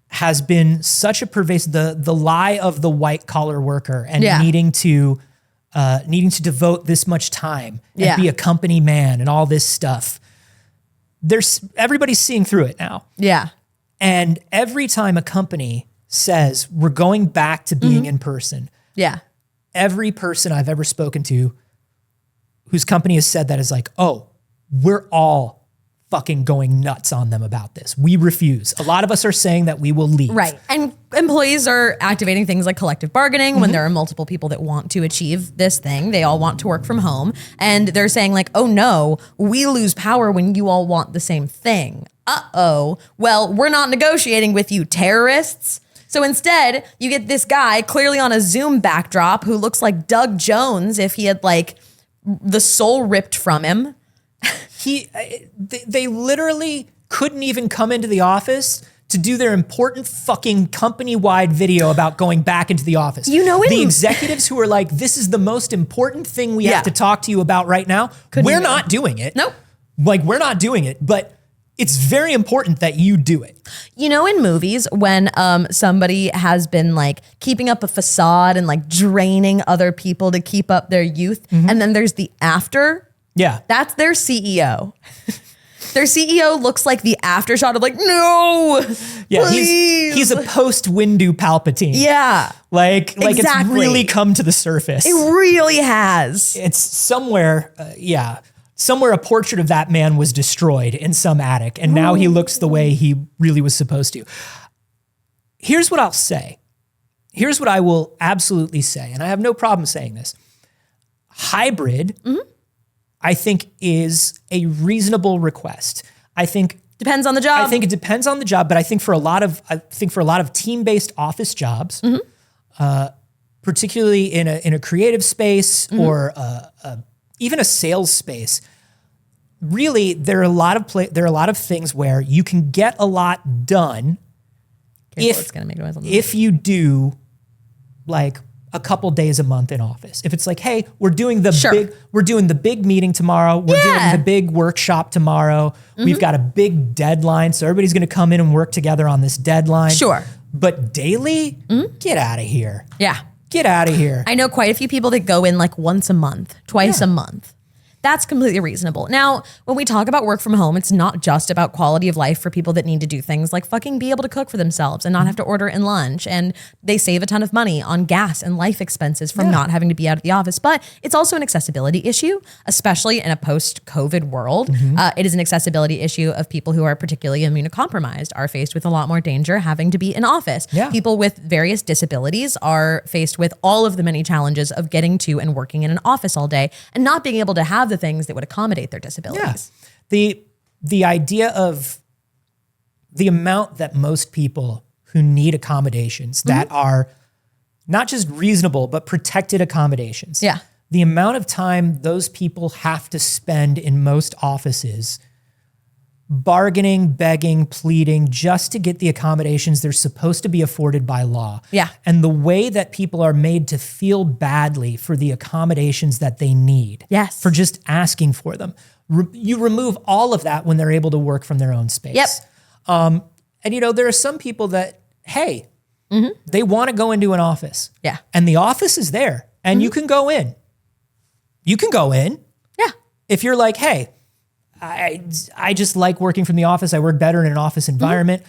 Speaker 1: has been such a pervasive, the lie of the white collar worker and needing to devote this much time and be a company man and all this stuff. Everybody's seeing through it now.
Speaker 2: Yeah.
Speaker 1: And every time a company says we're going back to being in person,
Speaker 2: Yeah.
Speaker 1: every person I've ever spoken to whose company has said that is like, oh, we're all fucking going nuts on them about this. We refuse. A lot of us are saying that we will leave.
Speaker 2: Right. And employees are activating things like collective bargaining when there are multiple people that want to achieve this thing. They all want to work from home. And they're saying like, oh no, we lose power when you all want the same thing. Uh-oh. Well, we're not negotiating with you, terrorists. So instead, you get this guy clearly on a Zoom backdrop who looks like Doug Jones if he had like the soul ripped from him.
Speaker 1: They literally couldn't even come into the office to do their important fucking company-wide video about going back into the office.
Speaker 2: You know,
Speaker 1: the executives who are like, this is the most important thing we have to talk to you about right now. We're not doing it.
Speaker 2: Nope.
Speaker 1: Like, we're not doing it, but it's very important that you do it.
Speaker 2: You know, in movies, when somebody has been like keeping up a facade and like draining other people to keep up their youth, and then there's the after.
Speaker 1: Yeah.
Speaker 2: That's their CEO. Their CEO looks like the after shot of like, no,
Speaker 1: Yeah,
Speaker 2: please.
Speaker 1: he's a post-Windu Palpatine.
Speaker 2: Yeah.
Speaker 1: Like it's
Speaker 2: Exactly.
Speaker 1: really come to the surface.
Speaker 2: It really has.
Speaker 1: It's somewhere, somewhere a portrait of that man was destroyed in some attic, and now he looks the way he really was supposed to. Here's what I'll say. Here's what I will absolutely say, and I have no problem saying this. Hybrid, I think, is a reasonable request. I think
Speaker 2: Depends on the job.
Speaker 1: I think it depends on the job, but I think for a lot of team-based office jobs, particularly in a creative space or even a sales space, really there are a lot of things where you can get a lot done
Speaker 2: It's gonna make noise on the
Speaker 1: if you do like a couple days a month in office. If it's like, hey, we're doing the big meeting tomorrow. We're doing the big workshop tomorrow. We've got a big deadline. So everybody's going to come in and work together on this deadline.
Speaker 2: Sure.
Speaker 1: But daily, get out of here.
Speaker 2: Yeah.
Speaker 1: Get out of here.
Speaker 2: I know quite a few people that go in like once a month, twice a month. That's completely reasonable. Now, when we talk about work from home, it's not just about quality of life for people that need to do things like fucking be able to cook for themselves and not have to order in lunch. And they save a ton of money on gas and life expenses from not having to be out of the office. But it's also an accessibility issue, especially in a post-COVID world. It is an accessibility issue of people who are particularly immunocompromised are faced with a lot more danger having to be in office.
Speaker 1: Yeah.
Speaker 2: People with various disabilities are faced with all of the many challenges of getting to and working in an office all day and not being able to have the things that would accommodate their disabilities.
Speaker 1: Yeah. The idea of the amount that most people who need accommodations that are not just reasonable, but protected accommodations.
Speaker 2: Yeah.
Speaker 1: The amount of time those people have to spend in most offices bargaining, begging, pleading just to get the accommodations they're supposed to be afforded by law.
Speaker 2: Yeah.
Speaker 1: And the way that people are made to feel badly for the accommodations that they need.
Speaker 2: Yes.
Speaker 1: For just asking for them. You remove all of that when they're able to work from their own space.
Speaker 2: Yep.
Speaker 1: And there are some people that, hey, they want to go into an office.
Speaker 2: Yeah.
Speaker 1: And the office is there and you can go in. You can go in.
Speaker 2: Yeah.
Speaker 1: If you're like, hey, I just like working from the office. I work better in an office environment.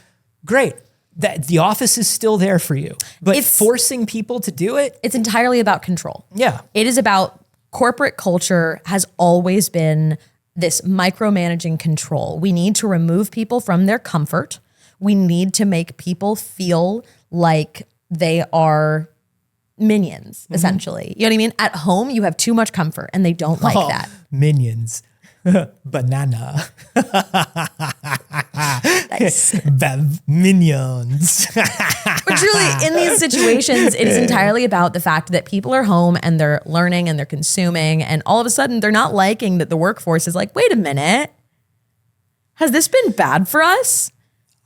Speaker 1: Great. The office is still there for you. But forcing people to do it.
Speaker 2: It's entirely about control.
Speaker 1: Yeah.
Speaker 2: It is about corporate culture has always been this micromanaging control. We need to remove people from their comfort. We need to make people feel like they are minions, essentially. You know what I mean? At home, you have too much comfort and they don't like that.
Speaker 1: Minions. Banana.
Speaker 2: Nice.
Speaker 1: Minions.
Speaker 2: But truly, in these situations, it is entirely about the fact that people are home and they're learning and they're consuming, and all of a sudden they're not liking that the workforce is like, wait a minute, has this been bad for us?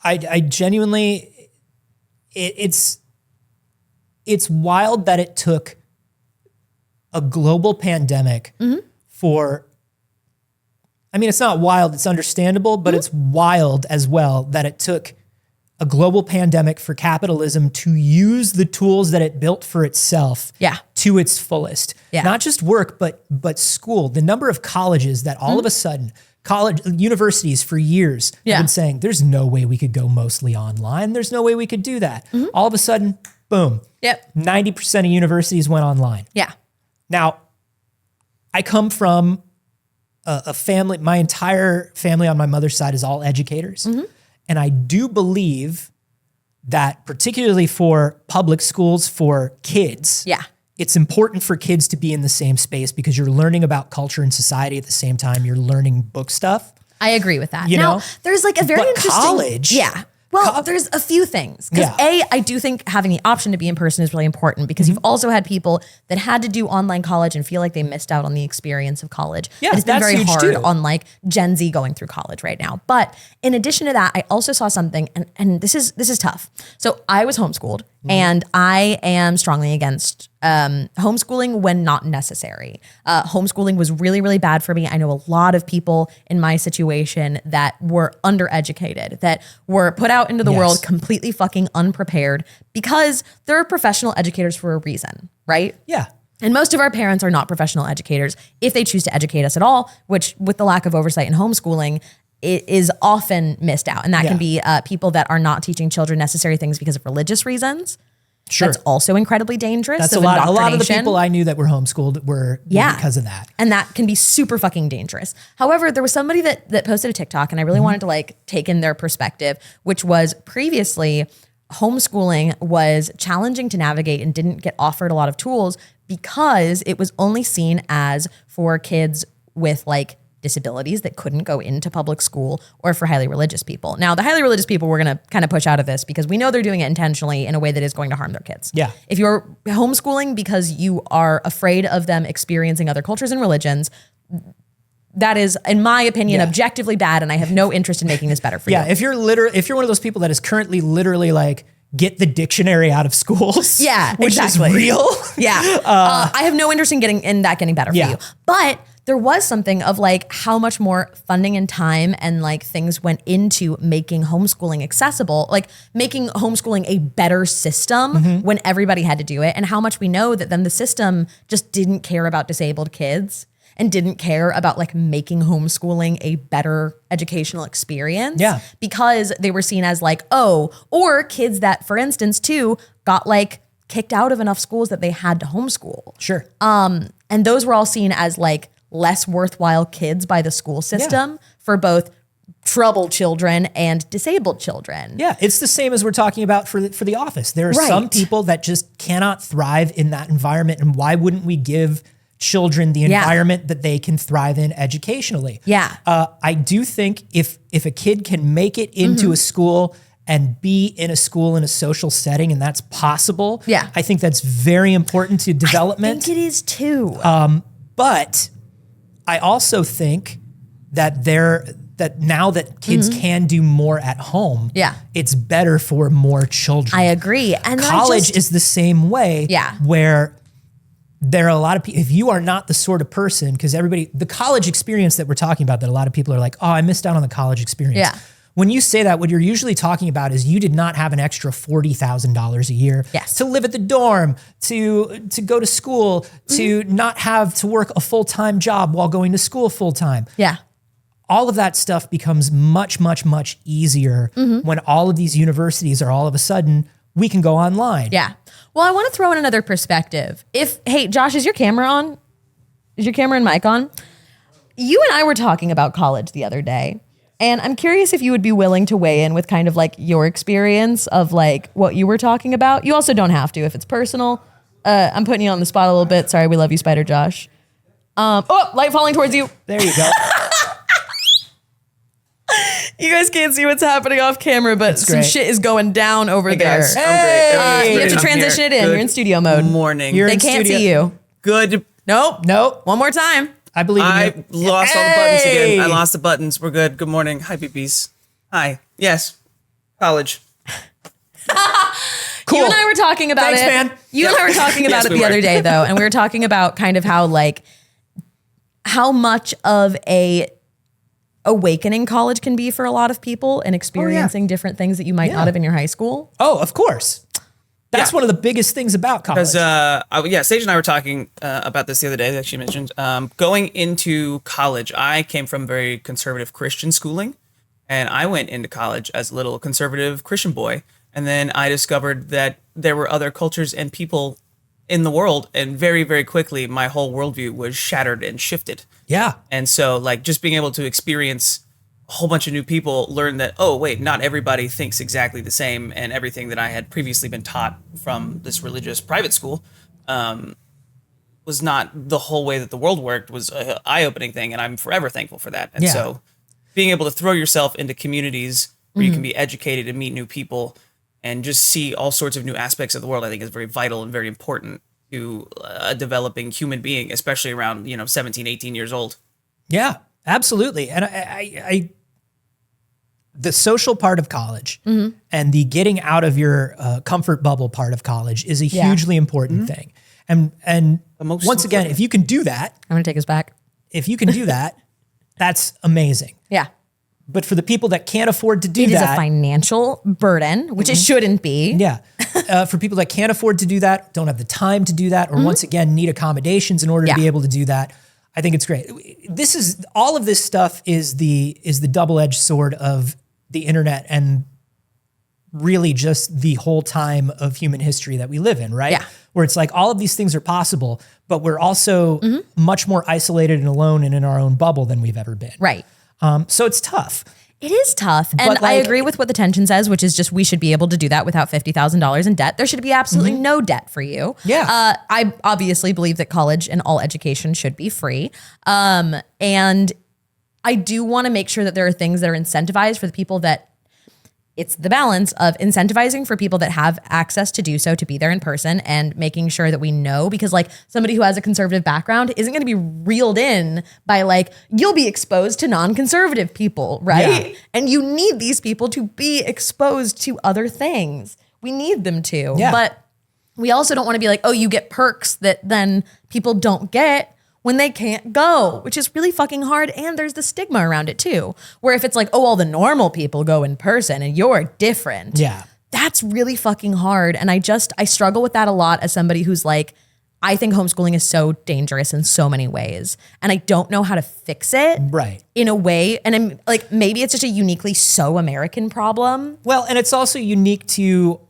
Speaker 1: I genuinely, it's wild that it took a global pandemic for, I mean, it's not wild, it's understandable, but it's wild as well that it took a global pandemic for capitalism to use the tools that it built for itself to its fullest.
Speaker 2: Yeah.
Speaker 1: Not just work, but school. The number of colleges that all of a sudden, universities for years have been saying, there's no way we could go mostly online. There's no way we could do that. All of a sudden, boom.
Speaker 2: Yep.
Speaker 1: 90% of universities went online.
Speaker 2: Yeah.
Speaker 1: Now, I come from a family, my entire family on my mother's side is all educators. And I do believe that particularly for public schools, for kids, it's important for kids to be in the same space because you're learning about culture and society at the same time you're learning book stuff.
Speaker 2: I agree with that.
Speaker 1: You
Speaker 2: now,
Speaker 1: know?
Speaker 2: there's like a very
Speaker 1: But
Speaker 2: interesting
Speaker 1: college-
Speaker 2: Yeah. Well, there's a few things. Because I do think having the option to be in person is really important because you've also had people that had to do online college and feel like they missed out on the experience of college.
Speaker 1: Yeah,
Speaker 2: And it's been
Speaker 1: that's
Speaker 2: very
Speaker 1: huge
Speaker 2: hard
Speaker 1: too.
Speaker 2: on like Gen Z going through college right now. But in addition to that, I also saw something, and this is tough. So I was homeschooled, and I am strongly against homeschooling when not necessary. Homeschooling was really, really bad for me. I know a lot of people in my situation that were undereducated, that were put out into the world completely fucking unprepared because they're professional educators for a reason, right?
Speaker 1: Yeah.
Speaker 2: And most of our parents are not professional educators if they choose to educate us at all, which with the lack of oversight in homeschooling, it is often missed out. And that can be people that are not teaching children necessary things because of religious reasons.
Speaker 1: Sure.
Speaker 2: That's also incredibly dangerous.
Speaker 1: That's
Speaker 2: of
Speaker 1: a lot of the
Speaker 2: indoctrination.
Speaker 1: people I knew that were homeschooled were because of that.
Speaker 2: And that can be super fucking dangerous. However, there was somebody that posted a TikTok, and I really wanted to like take in their perspective, which was previously homeschooling was challenging to navigate and didn't get offered a lot of tools because it was only seen as for kids with like disabilities that couldn't go into public school or for highly religious people. Now, the highly religious people we're going to kind of push out of this because we know they're doing it intentionally in a way that is going to harm their kids.
Speaker 1: Yeah.
Speaker 2: If you're homeschooling because you are afraid of them experiencing other cultures and religions, that is, in my opinion, objectively bad, and I have no interest in making this better for you.
Speaker 1: If you're one of those people that is currently literally like, get the dictionary out of schools.
Speaker 2: Yeah,
Speaker 1: which
Speaker 2: exactly.
Speaker 1: is real.
Speaker 2: Yeah. I have no interest in getting better for you. But there was something of like how much more funding and time and like things went into making homeschooling accessible, like making homeschooling a better system when everybody had to do it, and how much we know that then the system just didn't care about disabled kids and didn't care about like making homeschooling a better educational experience.
Speaker 1: Yeah.
Speaker 2: Because they were seen as like, or kids that, for instance, too, got like kicked out of enough schools that they had to homeschool.
Speaker 1: Sure.
Speaker 2: And those were all seen as like less worthwhile kids by the school system for both troubled children and disabled children.
Speaker 1: Yeah, it's the same as we're talking about for the office. There are some people that just cannot thrive in that environment, and why wouldn't we give children the environment that they can thrive in educationally?
Speaker 2: Yeah.
Speaker 1: I do think if a kid can make it into a school and be in a school in a social setting, and that's possible, I think that's very important to development.
Speaker 2: I think it is too.
Speaker 1: But I also think that now that kids can do more at home, it's better for more children.
Speaker 2: I agree. And
Speaker 1: college is the same way, where there are a lot of people, if you are not the sort of person, because the college experience that we're talking about, that a lot of people are like, oh, I missed out on the college experience.
Speaker 2: Yeah.
Speaker 1: When you say that, what you're usually talking about is you did not have an extra $40,000 a year to live at the dorm, to go to school, to not have to work a full-time job while going to school full-time.
Speaker 2: Yeah.
Speaker 1: All of that stuff becomes much, much, much easier when all of these universities are all of a sudden, we can go online.
Speaker 2: Yeah. Well, I want to throw in another perspective. Hey, Josh, is your camera on? Is your camera and mic on? You and I were talking about college the other day, and I'm curious if you would be willing to weigh in with kind of like your experience of like what you were talking about. You also don't have to if it's personal. I'm putting you on the spot a little bit. Sorry, we love you, Spider Josh. Light falling towards you.
Speaker 1: There you go.
Speaker 2: You guys can't see what's happening off camera, but some
Speaker 1: great.
Speaker 2: shit is going down over there.
Speaker 6: Guys, I'm great. Everyone's
Speaker 2: You have
Speaker 6: great.
Speaker 2: to
Speaker 6: I'm
Speaker 2: transition
Speaker 6: here.
Speaker 2: it in.
Speaker 6: Good
Speaker 2: You're in studio mode.
Speaker 6: morning.
Speaker 1: You're
Speaker 2: They
Speaker 1: in
Speaker 2: can't
Speaker 1: studio.
Speaker 2: see you.
Speaker 6: Good.
Speaker 2: Nope.
Speaker 1: Nope.
Speaker 2: One more time.
Speaker 1: I believe in
Speaker 6: I
Speaker 1: you.
Speaker 6: lost all the buttons
Speaker 1: Hey!
Speaker 6: again. I lost the buttons. We're good. Good morning. Hi, BBs. Hi. Yes. College.
Speaker 1: Cool.
Speaker 2: You and I were talking about
Speaker 1: Thanks,
Speaker 2: it.
Speaker 1: man.
Speaker 2: You and I were talking about
Speaker 6: Yes,
Speaker 2: it
Speaker 6: we
Speaker 2: the
Speaker 6: were.
Speaker 2: other day, though, and we were talking about kind of how much of a awakening college can be for a lot of people and experiencing different things that you might not have in your high school.
Speaker 1: Oh, of course. That's
Speaker 6: Yeah.
Speaker 1: one of the biggest things about college.
Speaker 6: Because Saige and I were talking about this the other day, like she mentioned. Going into college, I came from very conservative Christian schooling, and I went into college as a little conservative Christian boy. And then I discovered that there were other cultures and people in the world, and very, very quickly, my whole worldview was shattered and shifted.
Speaker 1: Yeah.
Speaker 6: And so, like, just being able to experience a whole bunch of new people, learn that, oh, wait, not everybody thinks exactly the same. And everything that I had previously been taught from this religious private school was not the whole way that the world worked, was an eye-opening thing. And I'm forever thankful for that. And
Speaker 1: Yeah.
Speaker 6: so being able to throw yourself into communities where you can be educated and meet new people and just see all sorts of new aspects of the world, I think is very vital and very important to a developing human being, especially around, 17, 18 years old.
Speaker 1: Yeah, absolutely. And I the social part of college and the getting out of your comfort bubble part of college is a hugely important thing. And
Speaker 6: most
Speaker 1: once again, if you can do that,
Speaker 2: I'm going to take us back.
Speaker 1: if you can do that, that's amazing.
Speaker 2: Yeah.
Speaker 1: But for the people that can't afford to do
Speaker 2: It is
Speaker 1: that,
Speaker 2: a financial burden, which it shouldn't be.
Speaker 1: yeah, for people that can't afford to do that, don't have the time to do that, or once again need accommodations in order to be able to do that, I think it's great. This is all of this stuff is the double-edged sword of the internet and really just the whole time of human history that we live in, right?
Speaker 2: Yeah.
Speaker 1: Where it's like all of these things are possible, but we're also much more isolated and alone and in our own bubble than we've ever been.
Speaker 2: Right.
Speaker 1: So it's tough.
Speaker 2: It is tough. And
Speaker 1: But,
Speaker 2: I
Speaker 1: like-
Speaker 2: agree with what the tension says, which is just we should be able to do that without $50,000 in debt. There should be absolutely no debt for you.
Speaker 1: Yeah.
Speaker 2: I obviously believe that college and all education should be free. And I do want to make sure that there are things that are incentivized for the people that it's the balance of incentivizing for people that have access to do so, to be there in person, and making sure that we know, because like somebody who has a conservative background isn't going to be reeled in by like, you'll be exposed to non-conservative people, right?
Speaker 1: Yeah.
Speaker 2: And you need these people to be exposed to other things. We need them to,
Speaker 1: Yeah.
Speaker 2: but we also don't want to be like, oh, you get perks that then people don't get when they can't go, which is really fucking hard. And there's the stigma around it too, where if it's like, oh, all the normal people go in person and you're different.
Speaker 1: Yeah.
Speaker 2: That's really fucking hard. And I struggle with that a lot as somebody who's like, I think homeschooling is so dangerous in so many ways. And I don't know how to fix it
Speaker 1: Right.
Speaker 2: in a way. And I'm like, maybe it's just a uniquely so American problem.
Speaker 1: Well, and it's also unique to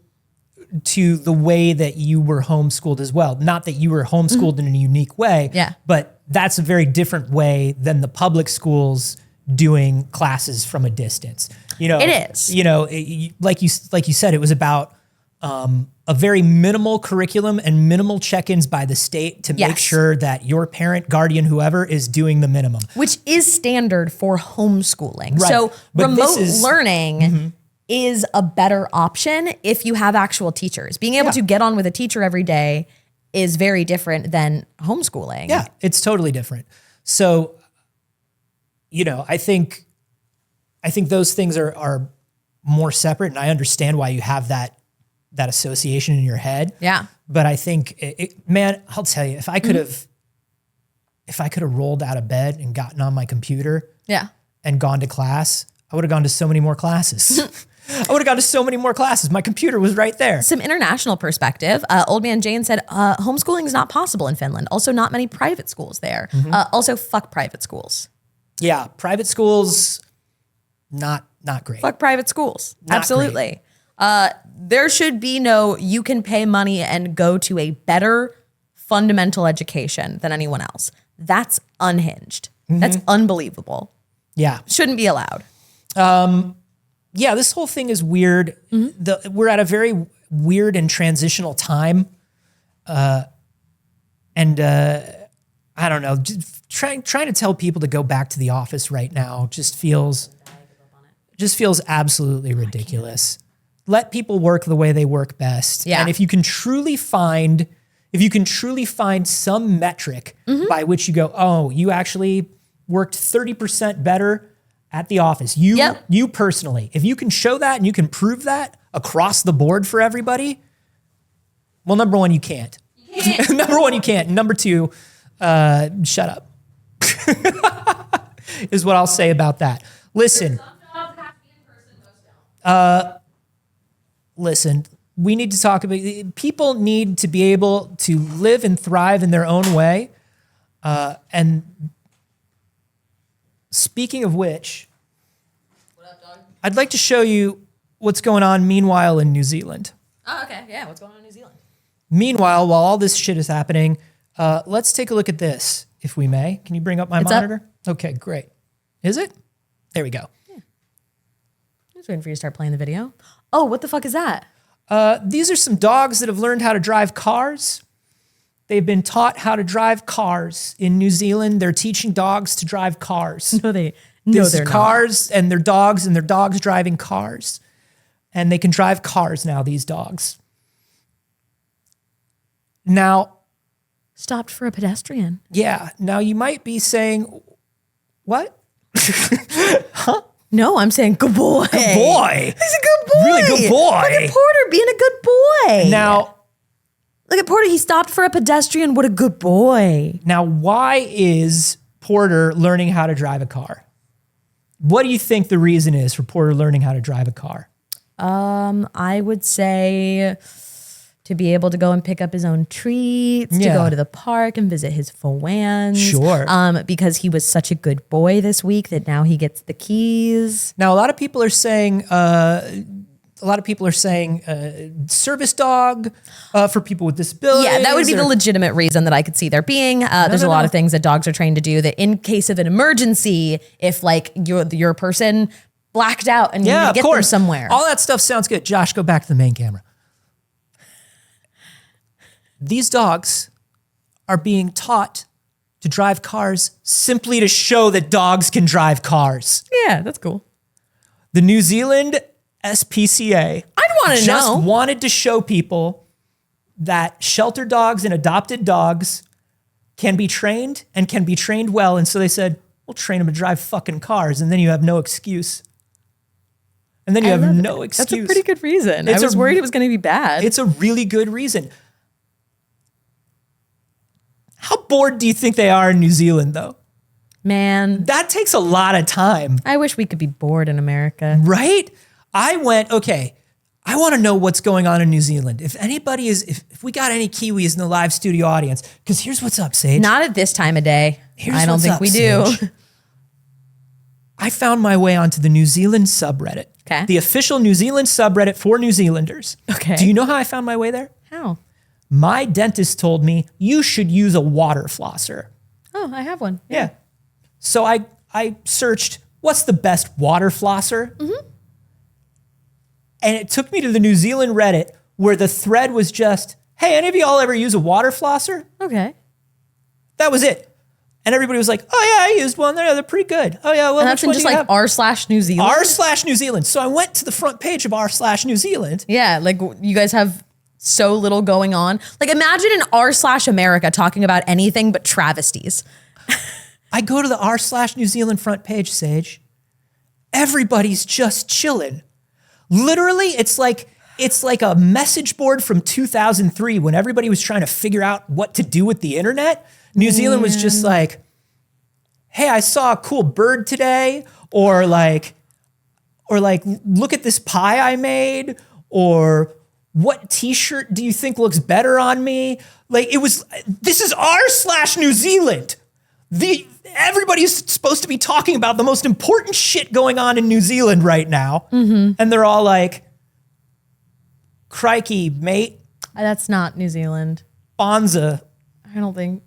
Speaker 1: the way that you were homeschooled as well. Not that you were homeschooled in a unique way,
Speaker 2: Yeah.
Speaker 1: but that's a very different way than the public schools doing classes from a distance.
Speaker 2: It is.
Speaker 1: Like you said, it was about a very minimal curriculum and minimal check-ins by the state to make
Speaker 2: Yes.
Speaker 1: sure that your parent, guardian, whoever is doing the minimum.
Speaker 2: Which is standard for homeschooling.
Speaker 1: Right.
Speaker 2: So
Speaker 1: But this
Speaker 2: remote
Speaker 1: is-
Speaker 2: learning is a better option if you have actual teachers. Being able to get on with a teacher every day is very different than homeschooling.
Speaker 1: Yeah, it's totally different. So, I think those things are more separate, and I understand why you have that association in your head.
Speaker 2: Yeah.
Speaker 1: But I think, man, I'll tell you, if I could have rolled out of bed and gotten on my computer
Speaker 2: Yeah.
Speaker 1: and gone to class, I would have gone to so many more classes. I would have gone to so many more classes. My computer was right there.
Speaker 2: Some international perspective. Old man Jane said, homeschooling is not possible in Finland. Also, not many private schools there. Also, fuck private schools.
Speaker 1: Yeah, private schools, not great.
Speaker 2: Fuck private schools.
Speaker 1: Not
Speaker 2: Absolutely. There should be you can pay money and go to a better fundamental education than anyone else. That's unhinged. That's unbelievable.
Speaker 1: Yeah.
Speaker 2: Shouldn't be allowed.
Speaker 1: Yeah, this whole thing is weird. We're at a very weird and transitional time. I don't know, just trying to tell people to go back to the office right now just feels just feels absolutely ridiculous. Let people work the way they work best.
Speaker 2: Yeah.
Speaker 1: And if you can truly find some metric by which you go, oh, you actually worked 30% better at the office. You personally, if you can show that and you can prove that across the board for everybody, well, number one, you can't. Number one, you can't. Number two, shut up. Is what I'll say about that. Listen. Listen, we need to talk about, people need to be able to live and thrive in their own way. And speaking of which, I'd like to show you what's going on meanwhile in New Zealand.
Speaker 2: Oh, okay. Yeah, what's going on in New Zealand?
Speaker 1: Meanwhile, while all this shit is happening, let's take a look at this, if we may. Can you bring up my monitor? Okay, great. Is it? There we go.
Speaker 2: Yeah. I was waiting for you to start playing the video. Oh, what the fuck is that?
Speaker 1: These are some dogs that have learned how to drive cars. They've been taught how to drive cars in New Zealand. They're teaching dogs to drive cars.
Speaker 2: They're
Speaker 1: cars and their dogs driving cars. And they can drive cars now, these dogs. Now,
Speaker 2: stopped for a pedestrian.
Speaker 1: Yeah. Now you might be saying, what? Huh?
Speaker 2: No, I'm saying good boy.
Speaker 1: Good boy.
Speaker 2: He's a good boy.
Speaker 1: Really good boy.
Speaker 2: Look at Porter being a good boy.
Speaker 1: Now,
Speaker 2: look at Porter. He stopped for a pedestrian. What a good boy.
Speaker 1: Now, why is Porter learning how to drive a car? What do you think the reason is for Porter learning how to drive a car?
Speaker 2: I would say to be able to go and pick up his own treats, to go to the park and visit his fawans.
Speaker 1: Sure.
Speaker 2: Because he was such a good boy this week that now he gets the keys.
Speaker 1: Now, a lot of people are saying service dog for people with disabilities.
Speaker 2: Yeah, that would be the legitimate reason that I could see there being. There's a lot of things that dogs are trained to do that in case of an emergency, if like your person blacked out and you need to get them somewhere.
Speaker 1: All that stuff sounds good. Josh, go back to the main camera. These dogs are being taught to drive cars simply to show that dogs can drive cars.
Speaker 2: Yeah, that's cool.
Speaker 1: The New Zealand SPCA just wanted to show people that shelter dogs and adopted dogs can be trained and can be trained well. And so they said, we'll train them to drive fucking cars. And then you have no excuse. And then you have no excuse.
Speaker 2: That's a pretty good reason. I was worried it was going to be bad.
Speaker 1: It's a really good reason. How bored do you think they are in New Zealand, though?
Speaker 2: Man.
Speaker 1: That takes a lot of time.
Speaker 2: I wish we could be bored in America.
Speaker 1: Right? I want to know what's going on in New Zealand. If anybody if we got any Kiwis in the live studio audience, because here's what's up, Saige.
Speaker 2: Not at this time of day. I don't think we do.
Speaker 1: I found my way onto the New Zealand subreddit.
Speaker 2: Okay.
Speaker 1: The official New Zealand subreddit for New Zealanders.
Speaker 2: Okay.
Speaker 1: Do you know how I found my way there?
Speaker 2: How?
Speaker 1: My dentist told me you should use a water flosser.
Speaker 2: Oh, I have one.
Speaker 1: Yeah. So I searched, what's the best water flosser? Mm-hmm. And it took me to the New Zealand Reddit where the thread was just, hey, any of y'all ever use a water flosser?
Speaker 2: Okay.
Speaker 1: That was it. And everybody was like, oh yeah, I used one. They're pretty good. Oh yeah, well,
Speaker 2: and that's in just like r/New Zealand?
Speaker 1: r/New Zealand. So I went to the front page of r/New Zealand.
Speaker 2: Yeah, like you guys have so little going on. Like imagine an r/America talking about anything but travesties.
Speaker 1: I go to the r/New Zealand front page, Saige. Everybody's just chilling. Literally, it's like a message board from 2003 when everybody was trying to figure out what to do with the internet. New Zealand was just like, hey, I saw a cool bird today, or like, look at this pie I made, or what t-shirt do you think looks better on me? Like this is r/New Zealand. Everybody's supposed to be talking about the most important shit going on in New Zealand right now. Mm-hmm. And they're all like, crikey, mate.
Speaker 2: That's not New Zealand.
Speaker 1: Bonza.
Speaker 2: I don't think.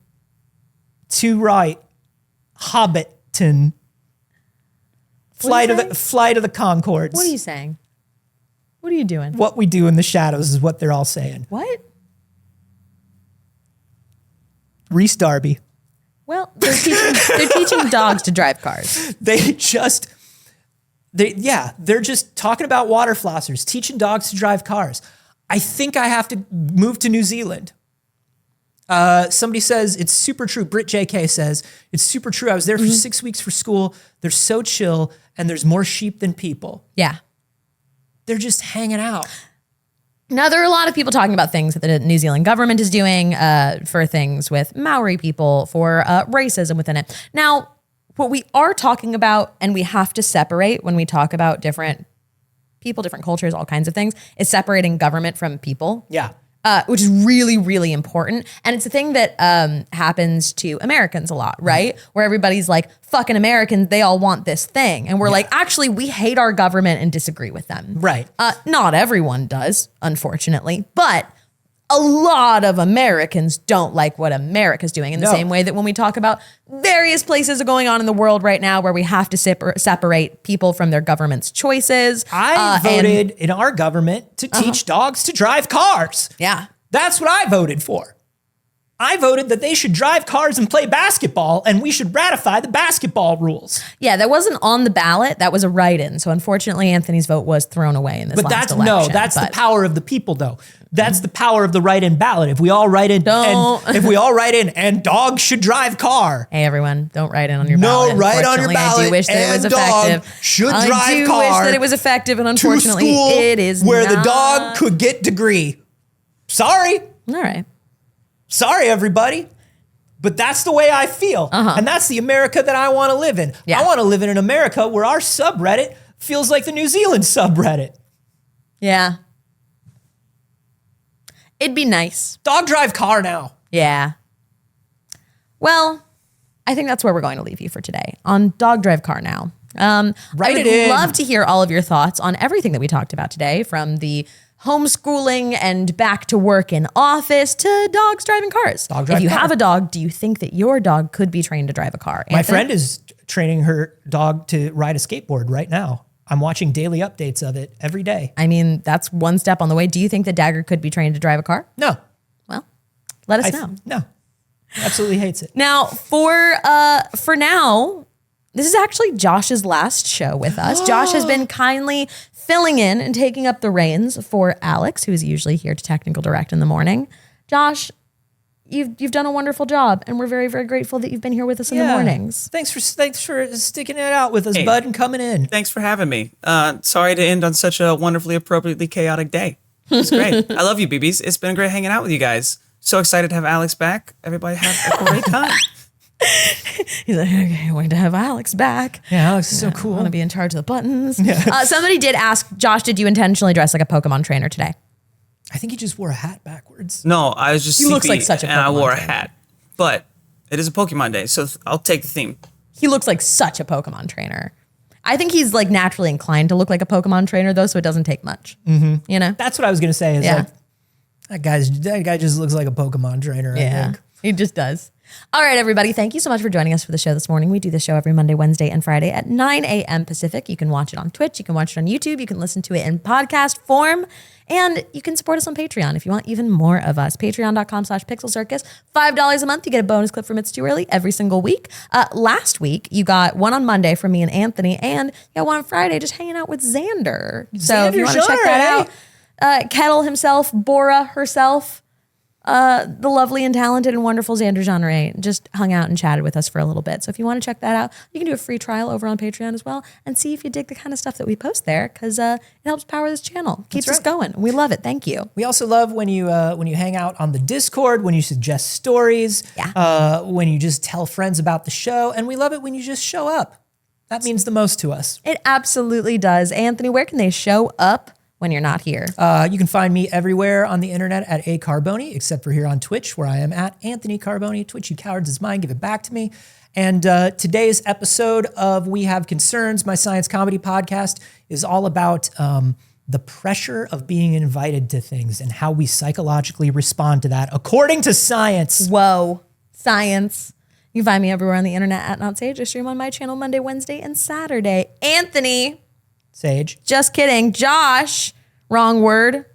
Speaker 1: To right. Hobbiton. Flight of the Conchords.
Speaker 2: What are you saying? What are you doing?
Speaker 1: What we do in the shadows is what they're all saying.
Speaker 2: What?
Speaker 1: Reese Darby.
Speaker 2: Well, they're teaching dogs to drive cars.
Speaker 1: They're just talking about water flossers, teaching dogs to drive cars. I think I have to move to New Zealand. Somebody says it's super true. Britt JK says it's super true. I was there for 6 weeks for school. They're so chill, and there's more sheep than people.
Speaker 2: Yeah.
Speaker 1: They're just hanging out.
Speaker 2: Now, there are a lot of people talking about things that the New Zealand government is doing for things with Maori people, for racism within it. Now, what we are talking about, and we have to separate when we talk about different people, different cultures, all kinds of things, is separating government from people.
Speaker 1: Yeah.
Speaker 2: Which is really, really important. And it's a thing that happens to Americans a lot, right? Where everybody's like, fucking Americans, they all want this thing. And we're like, actually, we hate our government and disagree with them.
Speaker 1: Right.
Speaker 2: Not everyone does, unfortunately. But a lot of Americans don't like what America's doing in the same way that when we talk about various places going on in the world right now where we have to separate people from their government's choices.
Speaker 1: I voted in our government to teach dogs to drive cars.
Speaker 2: Yeah.
Speaker 1: That's what I voted for. I voted that they should drive cars and play basketball, and we should ratify the basketball rules.
Speaker 2: Yeah, that wasn't on the ballot. That was a write-in. So unfortunately, Anthony's vote was thrown away in this last election.
Speaker 1: That's the power of the people, though. That's the power of the write-in ballot. If we all write in, and dogs should drive car.
Speaker 2: Hey, everyone, don't write in on your ballot.
Speaker 1: No, write on your ballot.
Speaker 2: I do wish that it was effective.
Speaker 1: Should drive car.
Speaker 2: I do wish that it was effective, and unfortunately,
Speaker 1: to school
Speaker 2: it is
Speaker 1: where
Speaker 2: not.
Speaker 1: the dog could get degree. Sorry.
Speaker 2: All right.
Speaker 1: Sorry, everybody. But that's the way I feel. And that's the America that I want to live in.
Speaker 2: Yeah.
Speaker 1: I want to live in an America where our subreddit feels like the New Zealand subreddit.
Speaker 2: Yeah. It'd be nice.
Speaker 1: Dog drive car now.
Speaker 2: Yeah. Well, I think that's where we're going to leave you for today on Dog Drive Car Now. I would love to hear all of your thoughts on everything that we talked about today, from the homeschooling and back to work in office to dogs driving cars. If you have a dog, do you think that your dog could be trained to drive a car?
Speaker 1: My friend is training her dog to ride a skateboard right now. I'm watching daily updates of it every day.
Speaker 2: I mean, that's one step on the way. Do you think that Dagger could be trained to drive a car?
Speaker 1: No.
Speaker 2: Well, let us know.
Speaker 1: No. Absolutely hates it.
Speaker 2: Now, for now, this is actually Josh's last show with us. Josh has been kindly filling in and taking up the reins for Alex, who is usually here to technical direct in the morning. Josh, you've done a wonderful job, and we're very, very grateful that you've been here with us in the mornings.
Speaker 1: Thanks for sticking it out with us, bud, and coming in.
Speaker 6: Thanks for having me. Sorry to end on such a wonderfully, appropriately chaotic day. It's great. I love you, BBs. It's been great hanging out with you guys. So excited to have Alex back. Everybody have a great time.
Speaker 2: He's like, okay, going to have Alex back.
Speaker 1: Yeah, Alex is so cool.
Speaker 2: I want to be in charge of the buttons. Somebody did ask, Josh, did you intentionally dress like a Pokemon trainer today?
Speaker 1: I think he just wore a hat backwards.
Speaker 6: No, I was just
Speaker 2: He looks like such a
Speaker 6: and I
Speaker 2: Pokemon
Speaker 6: wore a
Speaker 2: trainer.
Speaker 6: hat. But it is a Pokemon day, so I'll take the theme.
Speaker 2: He looks like such a Pokemon trainer. I think he's like naturally inclined to look like a Pokemon trainer though, so it doesn't take much. Mm-hmm. You know?
Speaker 1: That's what I was going to say. Is like, that guy just looks like a Pokemon trainer, I think.
Speaker 2: He just does. All right, everybody. Thank you so much for joining us for the show this morning. We do the show every Monday, Wednesday, and Friday at 9 a.m. Pacific. You can watch it on Twitch. You can watch it on YouTube. You can listen to it in podcast form. And you can support us on Patreon if you want even more of us. Patreon.com/PixelCircus. $5 a month. You get a bonus clip from It's Too Early every single week. Last week, you got one on Monday from me and Anthony, and you got one on Friday just hanging out with Xander. So if you want to check that out, Kettle himself, Bora herself, the lovely and talented and wonderful Xander Genre just hung out and chatted with us for a little bit. So if you want to check that out, you can do a free trial over on Patreon as well and see if you dig the kind of stuff that we post there, because it helps power this channel, keeps us going. We love it. Thank you.
Speaker 1: We also love when you hang out on the Discord, when you suggest stories, when you just tell friends about the show, and we love it when you just show up. That means the most to us.
Speaker 2: It absolutely does. Anthony, where can they show up when you're not here?
Speaker 1: You can find me everywhere on the internet at A Carboni, except for here on Twitch, where I am at Anthony Carboni. Twitch, you cowards, is mine. Give it back to me. And today's episode of We Have Concerns, my science comedy podcast, is all about the pressure of being invited to things and how we psychologically respond to that, according to science.
Speaker 2: Whoa, science. You can find me everywhere on the internet at Not Saige. I stream on my channel Monday, Wednesday, and Saturday. Anthony.
Speaker 1: Saige.
Speaker 2: Just kidding. Josh. Wrong word.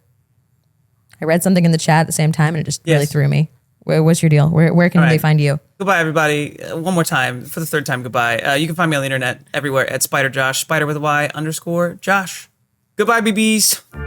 Speaker 2: I read something in the chat at the same time and it just really threw me. What's your deal? Where can
Speaker 6: All
Speaker 2: they
Speaker 6: right.
Speaker 2: find you?
Speaker 6: Goodbye, everybody. One more time, for the third time, goodbye. You can find me on the internet everywhere at Spider Josh, Spider with a Y _ Josh. Goodbye, BBs.